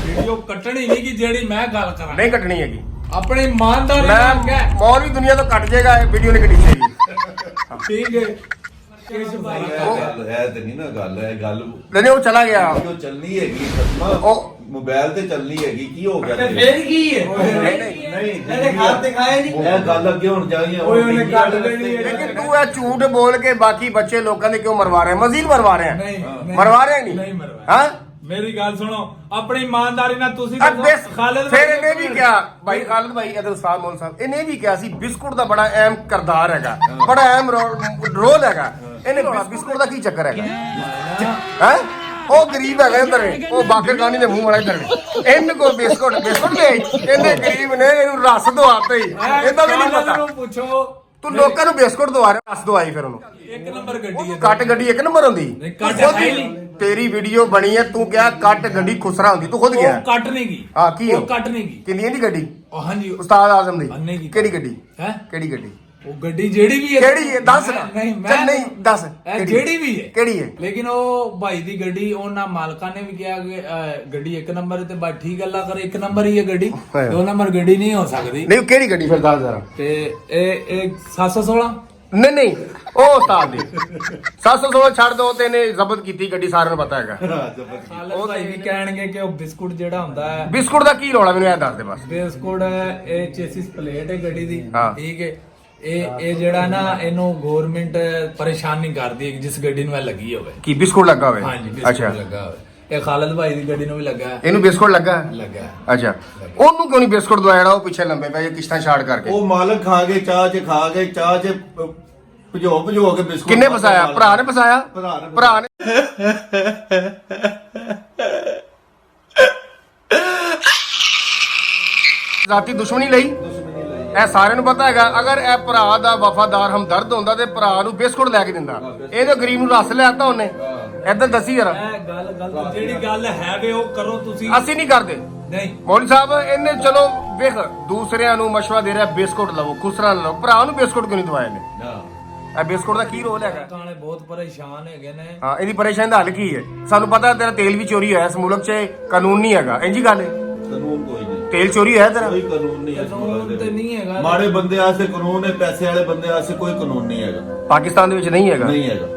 ਵੀਡੀਓ ਕੱਟਣੀ ਨਹੀਂ ਕਿ ਜਿਹੜੀ ਮੈਂ ਗੱਲ ਕਰਾਂ, ਨਹੀਂ ਕੱਟਣੀ ਹੈਗੀ। ਆਪਣੀ ਇਮਾਨਦਾਰੀ ਨਾਲ ਮੈਂ ਕਹਿ। ਮੌਲਵੀ ਦੁਨੀਆ ਤੋਂ ਕੱਟ ਜਾਏਗਾ, ਇਹ ਵੀਡੀਓ ਨਹੀਂ ਕੱਟਣੀ ਚਾਹੀਦੀ। ਠੀਕ ਹੈ। ਕਿਸ ਭਾਈ ਗੱਲ ਹੈ ਤੇ ਨਹੀਂ ਨਾ ਗੱਲ ਹੈ, ਗੱਲ ਨਹੀਂ, ਉਹ ਚਲਾ ਗਿਆ। ਜੋ ਚੱਲਣੀ ਹੈਗੀ ਖਤਮਾ, ਉਹ ਮੋਬਾਈਲ ਤੇ ਚੱਲਣੀ ਹੈਗੀ, ਕੀ ਹੋ ਗਿਆ? ਫੇਰ ਕੀ ਹੈ? ਨਹੀਂ ਇਹਨੇ ਖਾਤ ਦਿਖਾਇਆ ਨਹੀਂ। ਇਹ ਗੱਲ ਅੱਗੇ ਹੁਣ ਜਾਈਏ। ਓਏ ਉਹਨੇ ਕੱਟ ਲੈਣੀ ਹੈ। ਲੇਕਿਨ ਤੂੰ ਇਹ ਝੂਠ ਬੋਲ ਕੇ ਬਾਕੀ ਬੱਚੇ ਲੋਕਾਂ ਦੇ ਕਿਉਂ ਮਰਵਾ ਰਿਹਾ? ਮਜ਼ੀਦ ਮਰਵਾ ਰਿਹਾ। ਨਹੀਂ, ਨਹੀਂ। ਮਰਵਾ ਰਿਹਾ ਨਹੀਂ? ਨਹੀਂ ਮਰਵਾ। ਹਾਂ, ਮੇਰੀ ਗੱਲ ਸੁਣੋ, ਆਪਣੀ ਇਮਾਨਦਾਰੀ ਨਾਲ ਤੁਸੀਂ ਖਾਲਿਦ ਫਿਰ ਇਹਨੇ ਵੀ ਕਿਹਾ, ਭਾਈ ਖਾਲਿਦ ਭਾਈ ਇਹਦੇ ਉਸਤਾਦ ਮੌਲ ਸਾਹਿਬ, ਇਹਨੇ ਵੀ ਕਿਹਾ ਸੀ ਬਿਸਕੁਟ ਦਾ ਬੜਾ ਅਹਿਮ ਕਿਰਦਾਰ ਹੈਗਾ, ਬੜਾ ਅਹਿਮ ਰੋਲ ਹੈਗਾ। ਇਹਨੇ ਬਿਸਕੁਟ ਦਾ ਕੀ ਚੱਕਰ ਹੈਗਾ? ਹੈ ਉਹ ਗਰੀਬ ਹੈਗਾ ਅੰਦਰ, ਉਹ ਬਾਕਰ ਖਾਨੀ ਦੇ ਮੂੰਹ ਵਾਲਾ ਇੱਧਰ ਇਹਨ ਕੋ ਬਿਸਕੁਟ ਲੈ ਇਹਨੇ ਗਰੀਬ ਨੇ ਇਹਨੂੰ ਰਸ ਦਵਾਤੇ ਹੀ, ਇਹਦਾ ਵੀ ਨਹੀਂ ਪਤਾ। ਪੁੱਛੋ, ਤੂੰ ਲੋਕਾਂ ਨੂੰ ਬਿਸਕੁਟ ਦਵਾ ਰਿਹਾ, ਰਸ ਦਵਾਈ ਫਿਰ ਉਹਨੂੰ। ਇੱਕ ਨੰਬਰ ਗੱਡੀ ਹੈ। ਕੱਟ ਗੱਡੀ 1 ਨੰਬਰ ਹੁੰਦੀ? ਨਹੀਂ, ਕੱਟ ਖੁਦ ਹੈ ਨਹੀਂ। ਤੇਰੀ ਵੀਡੀਓ ਬਣੀ ਹੈ, ਤੂੰ ਕਿਹਾ ਕੱਟ ਗੱਡੀ ਖੁਸਰਾ ਹੁੰਦੀ, ਤੂੰ ਖੁਦ ਗਿਆ। ਉਹ ਕੱਟ ਨਹੀਂ ਗਈ। ਹਾਂ, ਕੀ ਉਹ ਕੱਟ ਨਹੀਂ ਗਈ। ਕਿੰਨੀ ਦੀ ਗੱਡੀ? ਉਹ ਹਾਂਜੀ, ਉਸਤਾਦ ਆਜ਼ਮ ਦੀ ਨਹੀਂ ਗਈ। ਕਿਹੜੀ ਗੱਡੀ? ਹੈ ਕਿਹੜੀ ਗੱਡੀ? ਉਹ ਗੱਡੀ ਜਿਹੜੀ ਵੀ ਹੈ। ਕਿਹੜੀ ਹੈ? ਦੱਸ ਨਾ। ਨਹੀਂ ਚੱਲ ਨਹੀਂ, ਦੱਸ ਜਿਹੜੀ ਵੀ ਹੈ। ਕਿਹੜੀ ਹੈ? ਲੇਕਿਨ ਉਹ ਭਾਈ ਦੀ ਗੱਡੀ, ਉਹਨਾਂ ਮਾਲਕਾਂ ਨੇ ਵੀ ਕਿਹਾ ਕਿ ਗੱਡੀ 1 ਨੰਬਰ ਤੇ ਬਾ ਠੀਕ ਗੱਲਾਂ ਕਰ, 1 ਨੰਬਰ ਹੀ ਹੈ ਗੱਡੀ, 2 ਨੰਬਰ ਗੱਡੀ ਨਹੀਂ ਹੋ ਸਕਦੀ। ਨਹੀਂ, ਕਿਹੜੀ ਗੱਡੀ ਫਿਰ ਦੱਸ ਜ਼ਰਾ। ਤੇ ਇਹ 716 ਨਹੀਂ ਨਹੀਂ, ਉਹ ਉਸਤਾਦ ਦੀ 716 ਛੱਡ ਦੋ, ਤੇ ਇਹਨੇ ਜ਼ਬਤ ਕੀਤੀ ਗੱਡੀ, ਸਾਰਿਆਂ ਨੂੰ ਪਤਾ ਹੈਗਾ। ਉਹ ਭਾਈ ਵੀ ਕਹਿਣਗੇ ਕਿ ਉਹ ਬਿਸਕੁਟ ਜਿਹੜਾ ਹੁੰਦਾ ਹੈ, ਬਿਸਕੁਟ ਦਾ ਕੀ ਰੌਲਾ, ਮੈਨੂੰ ਇਹ ਦੱਸ ਦੇ ਬਸ। ਬਿਸਕੁਟ ਇਹ ਚੇਸਿਸ ਪਲੇਟ ਹੈ ਗੱਡੀ ਦੀ, ਹਾਂ। ਠੀਕ ਹੈ। ਇਹ ਜਿਹੜਾ ਨਾ, ਇਹਨੂੰ ਗਵਰਨਮੈਂਟ ਪਰੇਸ਼ਾਨ ਨਹੀਂ ਕਰਦੀ ਜਿਸ ਗੱਡੀ ਨੂੰ ਇਹ ਲੱਗੀ ਹੋਵੇ। ਕੀ ਬਿਸਕੁਟ ਲੱਗਾ ਹੋਵੇ? ਹਾਂਜੀ, ਅੱਛਾ, ਬਿਸਕੁਟ ਲੱਗਾ ਹੋਵੇ। ਇਹ ਖਾਲਿਦ ਭਾਈ ਦੀ ਗੱਡੀ ਨੂੰ ਵੀ ਲੱਗਾ ਹੈ। ਇਹਨੂੰ ਬਿਸਕੁਟ ਲੱਗਾ? ਲੱਗਾ। ਅੱਛਾ, ਉਹਨੂੰ ਕਿਉਂ ਨਹੀਂ ਬਿਸਕੁਟ ਦਵਾਇਆ ਜਿਹੜਾ ਉਹ ਪਿੱਛੇ ਲੰਬੇ ਪਏ ਕਿਸ਼ਤਾਂ ਛਾੜ ਕਰਕੇ? ਉਹ ਮਾਲਕ ਖਾ ਕੇ ਚਾਹ ਚ ਭਜੋ ਕੇ ਬਿਸਕੁਟ। ਕਿੰਨੇ ਫਸਾਇਆ? ਭਰਾ ਨੇ ਫਸਾਇਆ? ਭਰਾ ਨੇ। ਜ਼ਾਤੀ ਦੁਸ਼ਮਣੀ ਲਈ ਇਹ ਸਾਰਿਆਂ ਨੂੰ ਪਤਾ ਹੈਗਾ। ਅਗਰ ਇਹ ਭਰਾ ਦਾ ਵਫਾਦਾਰ ਹਮਦਰਦ ਹੁੰਦਾ ਤੇ ਭਰਾ ਨੂੰ ਬਿਸਕੁਟ ਲੈ ਕੇ ਦਿੰਦਾ। ਇਹ ਤਾਂ ਗਰੀਬ ਨੂੰ ਰਸ ਲਿਆਤਾ ਉਹਨੇ। ਏਦਾਂ ਦੱਸੀ ਯਾਰ, ਇਹ ਗੱਲ ਜਿਹੜੀ ਗੱਲ ਹੈ ਵੇ ਉਹ ਕਰੋ ਤੁਸੀਂ। ਅਸੀਂ ਨਹੀਂ ਕਰਦੇ। ਨਹੀਂ ਮੌਲੀ ਸਾਹਿਬ ਇਹਨੇ ਚਲੋ ਵੇਖ ਦੂਸਰਿਆਂ ਨੂੰ ਮਸ਼ਵਰਾ ਦੇ ਰਿਹਾ ਬਿਸਕੁਟ ਲਵੋ ਖੁਸਰਾ ਲਵੋ, ਭਰਾ ਨੂੰ ਬਿਸਕੁਟ ਕਿਉਂ ਨਹੀਂ ਦਵਾਏ ਨੇ? ਇਹ ਬਿਸਕੁਟ ਦਾ ਕੀ ਰੋਲ ਹੈਗਾ? ਕਾਲੇ ਬਹੁਤ ਪਰੇਸ਼ਾਨ ਹੈਗੇ ਨੇ। ਹਾਂ, ਇਹਦੀ ਪਰੇਸ਼ਾਨੀ ਦਾ ਹੱਲ ਕੀ ਹੈ? ਸਾਨੂੰ ਪਤਾ ਤੇਰਾ ਤੇਲ ਵੀ ਚੋਰੀ ਹੋਇਆ ਇਸ ਮੁਲਕ 'ਚ, ਕਾਨੂੰਨ ਨਹੀਂ ਹੈਗਾ, ਇੰਜੀ ਗੱਲ ਹੈ। ਕਾਨੂੰਨ ਕੋਈ ਨਹੀਂ, ਤੇਲ ਚੋਰੀ ਹੋਇਆ ਤੇਰਾ? ਕੋਈ ਕਾਨੂੰਨ ਨਹੀਂ ਇਸ ਮੁਲਕ ਕਾਨੂੰਨ ਤੇ ਦੇ। ਨਹੀਂ ਹੈਗਾ। ਮਾੜੇ ਬੰਦੇ ਵਾਸਤੇ ਕਾਨੂੰਨ ਹੈ, ਪੈਸੇ ਵਾਲੇ ਬੰਦੇ ਵਾਸਤੇ ਕੋਈ ਕਾਨੂੰਨ ਨਹੀਂ ਹੈਗਾ। ਪਾਕਿਸਤਾਨ ਦੇ ਵਿੱਚ ਨਹੀਂ ਹੈਗਾ? ਨਹੀਂ ਹੈਗਾ।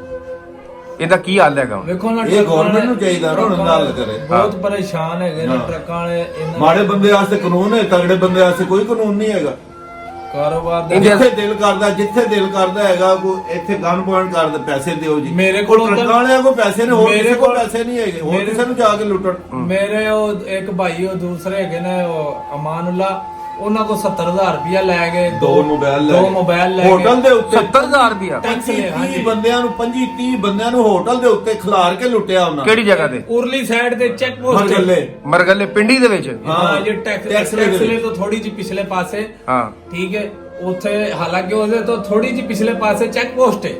ਇਹਦਾ ਕੀ ਹੱਲ ਹੈਗਾ? ਵੇਖੋ ਨਾ ਇਹ ਗਵਰਨਮੈਂਟ ਨੂੰ ਚਾਹੀਦਾ ਨਾ ਉਹਨਾਂ ਨਾਲ ਕਰੇ। ਬਹੁਤ ਪਰੇਸ਼ਾਨ ਹੈਗੇ ਨੇ ਹਾਂ। ਟਰੱਕਾਂ ਵਾਲੇ। ਇਹਨਾਂ ਮਾੜੇ ਬੰਦੇ ਵਾਸਤੇ ਕਾਨੂੰਨ ਹੈ, ਤਗੜੇ ਬੰਦੇ ਵਾਸਤੇ ਕੋਈ ਕਾਨੂੰਨ ਨਹੀਂ ਹੈਗਾ। ਕਾਰੋਬਾਰ ਦੇ ਜਿੱਥੇ ਦਿਲ ਕਰਦਾ ਹੈਗਾ ਕੋਈ ਇੱਥੇ ਗਨ ਪੁਆਇੰਟ ਕਰਦੇ ਪੈਸੇ ਦਿਓ ਜੀ। ਮੇਰੇ ਕੋਲ ਕੋਲ ਟਰੱਕਾਂ ਵਾਲਿਆਂ ਕੋਲ ਪੈਸੇ ਨੇ, ਹੋਰ ਮੇਰੇ ਕਿਸੇ ਕੋਲ ਕੋਲ ਪੈਸੇ ਨਹੀਂ ਹੈਗੇ, ਹੋਰ ਮੇਰੇ- ਕਿਸੇ ਨੂੰ ਜਾ ਕੇ ਲੁੱਟਣ। ਮੇਰੇ ਉਹ ਇੱਕ ਭਾਈ ਉਹ ਦੂਸਰੇ ਹੈਗੇ ਨੇ ਉਹ ਅਮਾਨੁੱਲਾ, ਉਹਨਾਂ ਕੋ 70,000 ਰੁਪਇਆ ਲੈ ਗਏ, ਦੋ ਮੋਬਾਈਲ ਲੈ ਦੋ ਗਏ। ਮੋਬਾਈਲ ਲੈ ਹੋਟਲ ਦੇ ਉੱਤੇ 70,000 ਰੁਪਇਆ? ਟੈਕਸ ਲਿਆ, 30 ਹਾਂਜੀ। ਬੰਦਿਆਂ ਨੂੰ 25-30 ਬੰਦਿਆਂ ਨੂੰ ਹੋਟਲ ਦੇ ਉੱਤੇ ਖਿਲਾਰ ਕੇ ਲੁੱਟਿਆ ਉਹਨਾਂ ਨੇ। ਕਿਹੜੀ ਜਗ੍ਹਾ ਤੇ? ਉਰਲੀ ਸਾਈਡ ਤੇ ਚੈੱਕ ਪੋਸਟ ਮਰਗੱਲੇ। ਮਰਗੱਲੇ ਪਿੰਡੀ ਦੇ ਵਿੱਚ? ਹਾਂ ਜੇ ਟੈਕਸ ਟੈਕਸ ਲੈ ਟੈਕਸ ਗਏ। ਲੈ ਤੋਂ ਥੋੜੀ ਜਿਹੀ ਪਿਛਲੇ ਪਾਸੇ। ਹਾਂ ਠੀਕ ਹੈ, ਉੱਥੇ ਹਾਲਾਂਕਿ ਉਹਦੇ ਤੋਂ ਥੋੜੀ ਜਿਹੀ ਪਿਛਲੇ ਪਾਸੇ ਚੈੱਕ ਪੋਸਟ ਹੈ।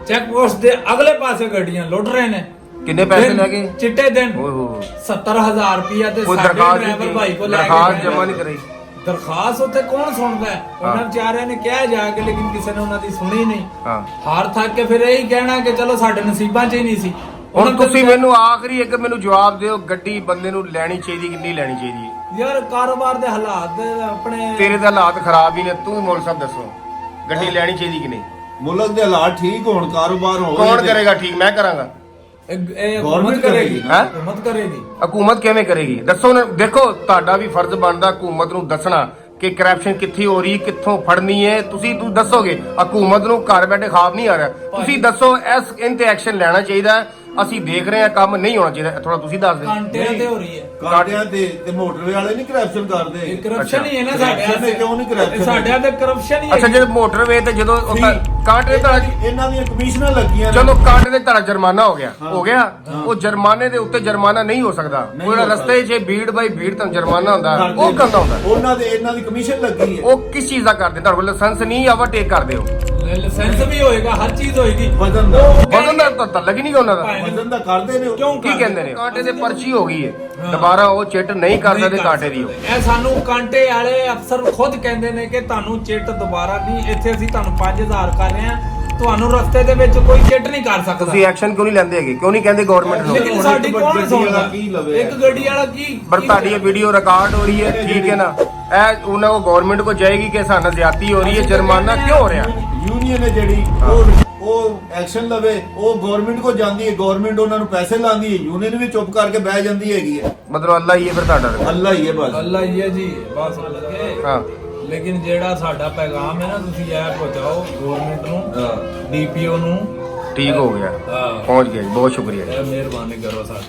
ਚੈੱਕ ਪੋਸਟ ਦੇ ਅਗਲੇ ਪਾਸੇ ਗੱਡੀਆਂ ਲੁੱਟ ਰਹੇ ਨੇ। ਕਿੰਨੇ ਪੈਸੇ ਦਿਨ- ਲੈ ਗਏ? ਚਿੱਟੇ ਦਿਨ ਓਏ ਹੋਏ 70,000 ਰੁਪਇਆ ਤੇ ਕੋਈ ਸਾਡੇ ਦਰਖਾਸਤ ਡਰਾਈਵਰ ਭਾਈ ਕੋ ਲੈ ਕੇ ਦਰਖਾਸਤ ਗਏ। ਜਮਾ ਨਹੀਂ ਕਰਾਈ? ਦਰਖਾਸਤ ਉੱਥੇ ਕੌਣ ਸੁਣਦਾ ਹੈ? ਉਹਨਾਂ ਵਿਚਾਰਿਆਂ ਨੇ ਕਿਹਾ ਜਾ ਕੇ, ਲੇਕਿਨ ਕਿਸੇ ਨੇ ਉਹਨਾਂ ਦੀ ਸੁਣੀ ਨਹੀਂ। ਹਾਂ। ਹਾਰ ਥੱਕ ਕੇ ਫਿਰ ਇਹੀ ਕਹਿਣਾ ਕਿ ਚਲੋ ਸਾਡੇ ਨਸੀਬਾਂ 'ਚ ਹੀ ਨਹੀਂ ਸੀ। ਹੁਣ ਉਹਨਾਂ ਤੁਸੀਂ ਤੋਂ- ਮੈਨੂੰ ਆਖਰੀ ਇੱਕ ਮੈਨੂੰ ਜਵਾਬ ਦਿਓ, ਗੱਡੀ ਬੰਦੇ ਨੂੰ ਲੈਣੀ ਚਾਹੀਦੀ ਕਿ ਨਹੀਂ ਲੈਣੀ ਚਾਹੀਦੀ? ਯਾਰ ਕਾਰੋਬਾਰ ਦੇ ਹਾਲਾਤ ਆਪਣੇ ਤੇਰੇ ਤਾਂ ਹਾਲਾਤ ਖਰਾਬ ਹੀ ਨੇ, ਤੂੰ ਵੀ ਮੌਲ ਸਾਹਿਬ ਦੱਸੋ ਗੱਡੀ ਲੈਣੀ ਚਾਹੀਦੀ ਕਿ ਨਹੀਂ? ਮੁਲਕ ਦੇ ਹਾਲਾਤ ਠੀਕ ਹੋਣ, ਕਾਰੋਬਾਰ ਹੋਵੇ। ਕੌਣ ਕਰੇਗਾ ਠੀਕ? ਮੈਂ ਕਰਾਂਗਾ। ਇਹ Government ਹੁਕੂਮਤ ਕਰੇਗੀ। ਹੈਂ? ਹੁਕੂਮਤ ਕਰੇਗੀ। ਹਕੂਮਤ ਕਿਵੇਂ ਕਰੇਗੀ? ਦੱਸੋ ਨਾ। ਦੇਖੋ ਤੁਹਾਡਾ ਵੀ ਫਰਜ਼ ਬਣਦਾ ਹਕੂਮਤ ਨੂੰ ਦੱਸਣਾ ਕਿ ਕਰਪਸ਼ਨ ਕਿੱਥੇ ਹੋ ਰਹੀ, ਕਿੱਥੋਂ ਫੜਨੀ ਹੈ। ਤੁਸੀਂ ਦੱਸੋਗੇ, ਹਕੂਮਤ ਨੂੰ ਘਰ ਬੈਠੇ ਖਾਬ ਨਹੀਂ ਆ ਰਿਹਾ। ਤੁਸੀਂ ਦੱਸੋ ਇਸ ਇਨ ਤੇ ਐਕਸ਼ਨ ਲੈਣਾ ਚਾਹੀਦਾ ਹੈ। ਅਸੀਂ ਦੇਖ ਰਹੇ ਹਾਂ ਕੰਮ ਨਹੀਂ ਹੋਣਾ ਚਾਹੀਦਾ, ਥੋੜਾ ਤੁਸੀਂ ਦੱਸ ਦਿਓ। ਕਾਂਟਿਆਂ ਤੇ ਹੋ ਰਹੀ ਹੈ। ਕਾਂਟਿਆਂ ਤੇ ਮੋਟਰਵੇ ਵਾਲੇ ਨਹੀਂ ਕਰਪਸ਼ਨ ਕਰਦੇ। ਇਹ ਕਰਪਸ਼ਨ ਹੀ ਹੈ ਨਾ ਸਾਡੇ Corruption ਵਾਸਤੇ। ਕਿਉਂ ਨਹੀਂ corruption? ਇਹ ਸਾਡੇ ਤੇ ਕਰਪਸ਼ਨ ਹੀ ਹੈ। ਅੱਛਾ ਜੇ ਮੋਟਰਵੇ ਤੇ ਜਦੋਂ ਕਾਂਟੇ ਦਾ ਇਹਨਾਂ ਦੀਆਂ ਕਮਿਸ਼ਨਾਂ ਲੱਗੀਆਂ ਨੇ। ਚਲੋ ਕਾਂਟੇ ਦੇ ਤੁਹਾਡਾ ਜੁਰਮਾਨਾ ਹੋ ਗਿਆ ਉਹ ਜੁਰਮਾਨੇ ਦੇ ਉੱਤੇ ਜੁਰਮਾਨਾ ਨਹੀਂ ਹੋ ਸਕਦਾ। ਕੋਈ ਰਸਤੇ 'ਚ ਭੀੜ ਬਾਈ ਭੀੜ ਤਾਂ ਜੁਰਮਾਨਾ ਹੁੰਦਾ, ਉਹ ਕਹਿੰਦਾ ਹੁੰਦਾ। ਇਹਨਾਂ ਦੀ ਕਮਿਸ਼ਨ ਲੱਗੀ ਹੈ। ਉਹ ਕਿਸ ਚੀਜ਼ ਦਾ ਕਰਦੇ? ਤੁਹਾਡੇ ਕੋਲ ਲਾਇਸੈਂਸ ਨਹੀਂ, ਓਵਰਟੇਕ ਕਰਦੇ ਹੋ? ਲਾਇਸੈਂਸ ਵੀ ਹੋਏਗਾ, ਹਰ ਚੀਜ਼ ਹੋਏਗੀ। ਵਜ਼ਨ ਦਾ ਵਜ਼ਨ ਦਾ ਤਾਂ ਲੱਗ ਨਹੀਂ ਉਹਨਾਂ ਦਾ। ਵਜ਼ਨ ਦਾ ਕਰਦੇ ਨੇ ਉਹ। ਕਿਉਂ ਕੀ ਕਹਿੰਦੇ ਨੇ? ਕਾਂਟੇ ਦੇ ਪਰਚੀ ਹੋ ਗਈ ਹੈ, ਦੁਬਾਰਾ ਉਹ ਚਿੱਟ ਨਹੀਂ ਕਰ ਸਕਦੇ ਕਾਂਟੇ ਦੀ। ਇਹ ਸਾਨੂੰ ਕਾਂਟੇ ਵਾਲੇ ਅਫਸਰ ਖੁਦ ਕਹਿੰਦੇ ਨੇ ਕਿ ਤੁਹਾਨੂੰ ਚਿੱਟ ਦੁਬਾਰਾ ਨਹੀਂ, ਇੱਥੇ ਅਸੀਂ ਤੁਹਾਨੂੰ 5,000 ਕਰ ਰਹੇ ਹਾਂ, ਤੁਹਾਨੂੰ ਰਸਤੇ ਦੇ ਵਿੱਚ ਕੋਈ ਚਿੱਟ ਨਹੀਂ ਕਰ ਸਕਦਾ। ਤੁਸੀਂ ਐਕਸ਼ਨ ਕਿਉਂ ਨਹੀਂ ਲੈਂਦੇ ਹੈਗੇ? ਕਿਉਂ ਨਹੀਂ ਕਹਿੰਦੇ ਗਵਰਨਮੈਂਟ ਨੂੰ? ਲੇਕਿਨ ਸਾਡੀ ਕੌਣ ਗੱਡੀ ਸੁਣਦਾ? ਵਾਲਾ ਕੀ ਲਵੇ? ਇੱਕ ਗੱਡੀ ਵਾਲਾ ਕੀ ਪਰ ਤੁਹਾਡੀ ਇਹ ਵੀਡੀਓ ਰਿਕਾਰਡ ਹੋ ਰਹੀ ਹੈ, ਠੀਕ ਹੈ ਨਾ? ਇਹ ਉਹਨਾਂ ਕੋ ਗਵਰਨਮੈਂਟ ਕੋ ਜਾਏਗੀ ਕਿ ਸਾਡੇ ਨਾਲ ਜ਼ਿਆਦਤੀ ਹੋ ਰਹੀ ਹੈ, ਜੁਰਮਾਨਾ ਕਿਉਂ ਹੋ ਰਿਹਾ? ਯੂਨੀਅਨ ਹੈ ਜਿਹੜੀ ਉਹ ਐਕਸ਼ਨ ਲਵੇ, ਉਹ ਗਵਰਨਮੈਂਟ ਕੋ ਜਾਂਦੀ ਹੈ, ਗਵਰਨਮੈਂਟ ਉਹਨਾਂ ਨੂੰ ਪੈਸੇ ਲਾਉਂਦੀ ਹੈ, ਯੂਨੀਅਨ ਵੀ ਚੁੱਪ ਕਰਕੇ ਬਹਿ ਜਾਂਦੀ ਹੈਗੀ ਹੈ। ਮਤਲਬ ਅੱਲਾ ਹੀ ਹੈ ਫਿਰ ਤੁਹਾਡਾ? ਅੱਲਾ ਹੀ ਹੈ ਬਸ। ਅੱਲਾ ਹੀ ਹੈ ਜੀ, ਬਸ ਲੱਗੇ। ਹਾਂ ਲੇਕਿਨ ਜਿਹੜਾ ਸਾਡਾ ਪੈਗਾਮ ਹੈ ਨਾ, ਤੁਸੀਂ ਇਹ ਪਹੁੰਚਾਓ ਗਵਰਨਮੈਂਟ ਨੂੰ, ਡੀਪੀਓ ਨੂੰ। ਠੀਕ ਹੋ ਗਿਆ, ਹਾਂ, ਪਹੁੰਚ ਗਿਆ ਜੀ, ਬਹੁਤ ਸ਼ੁਕਰੀਆ ਜੀ। ਇਹ ਮਿਹਰਬਾਨੀ ਕਰੋ ਸਰ।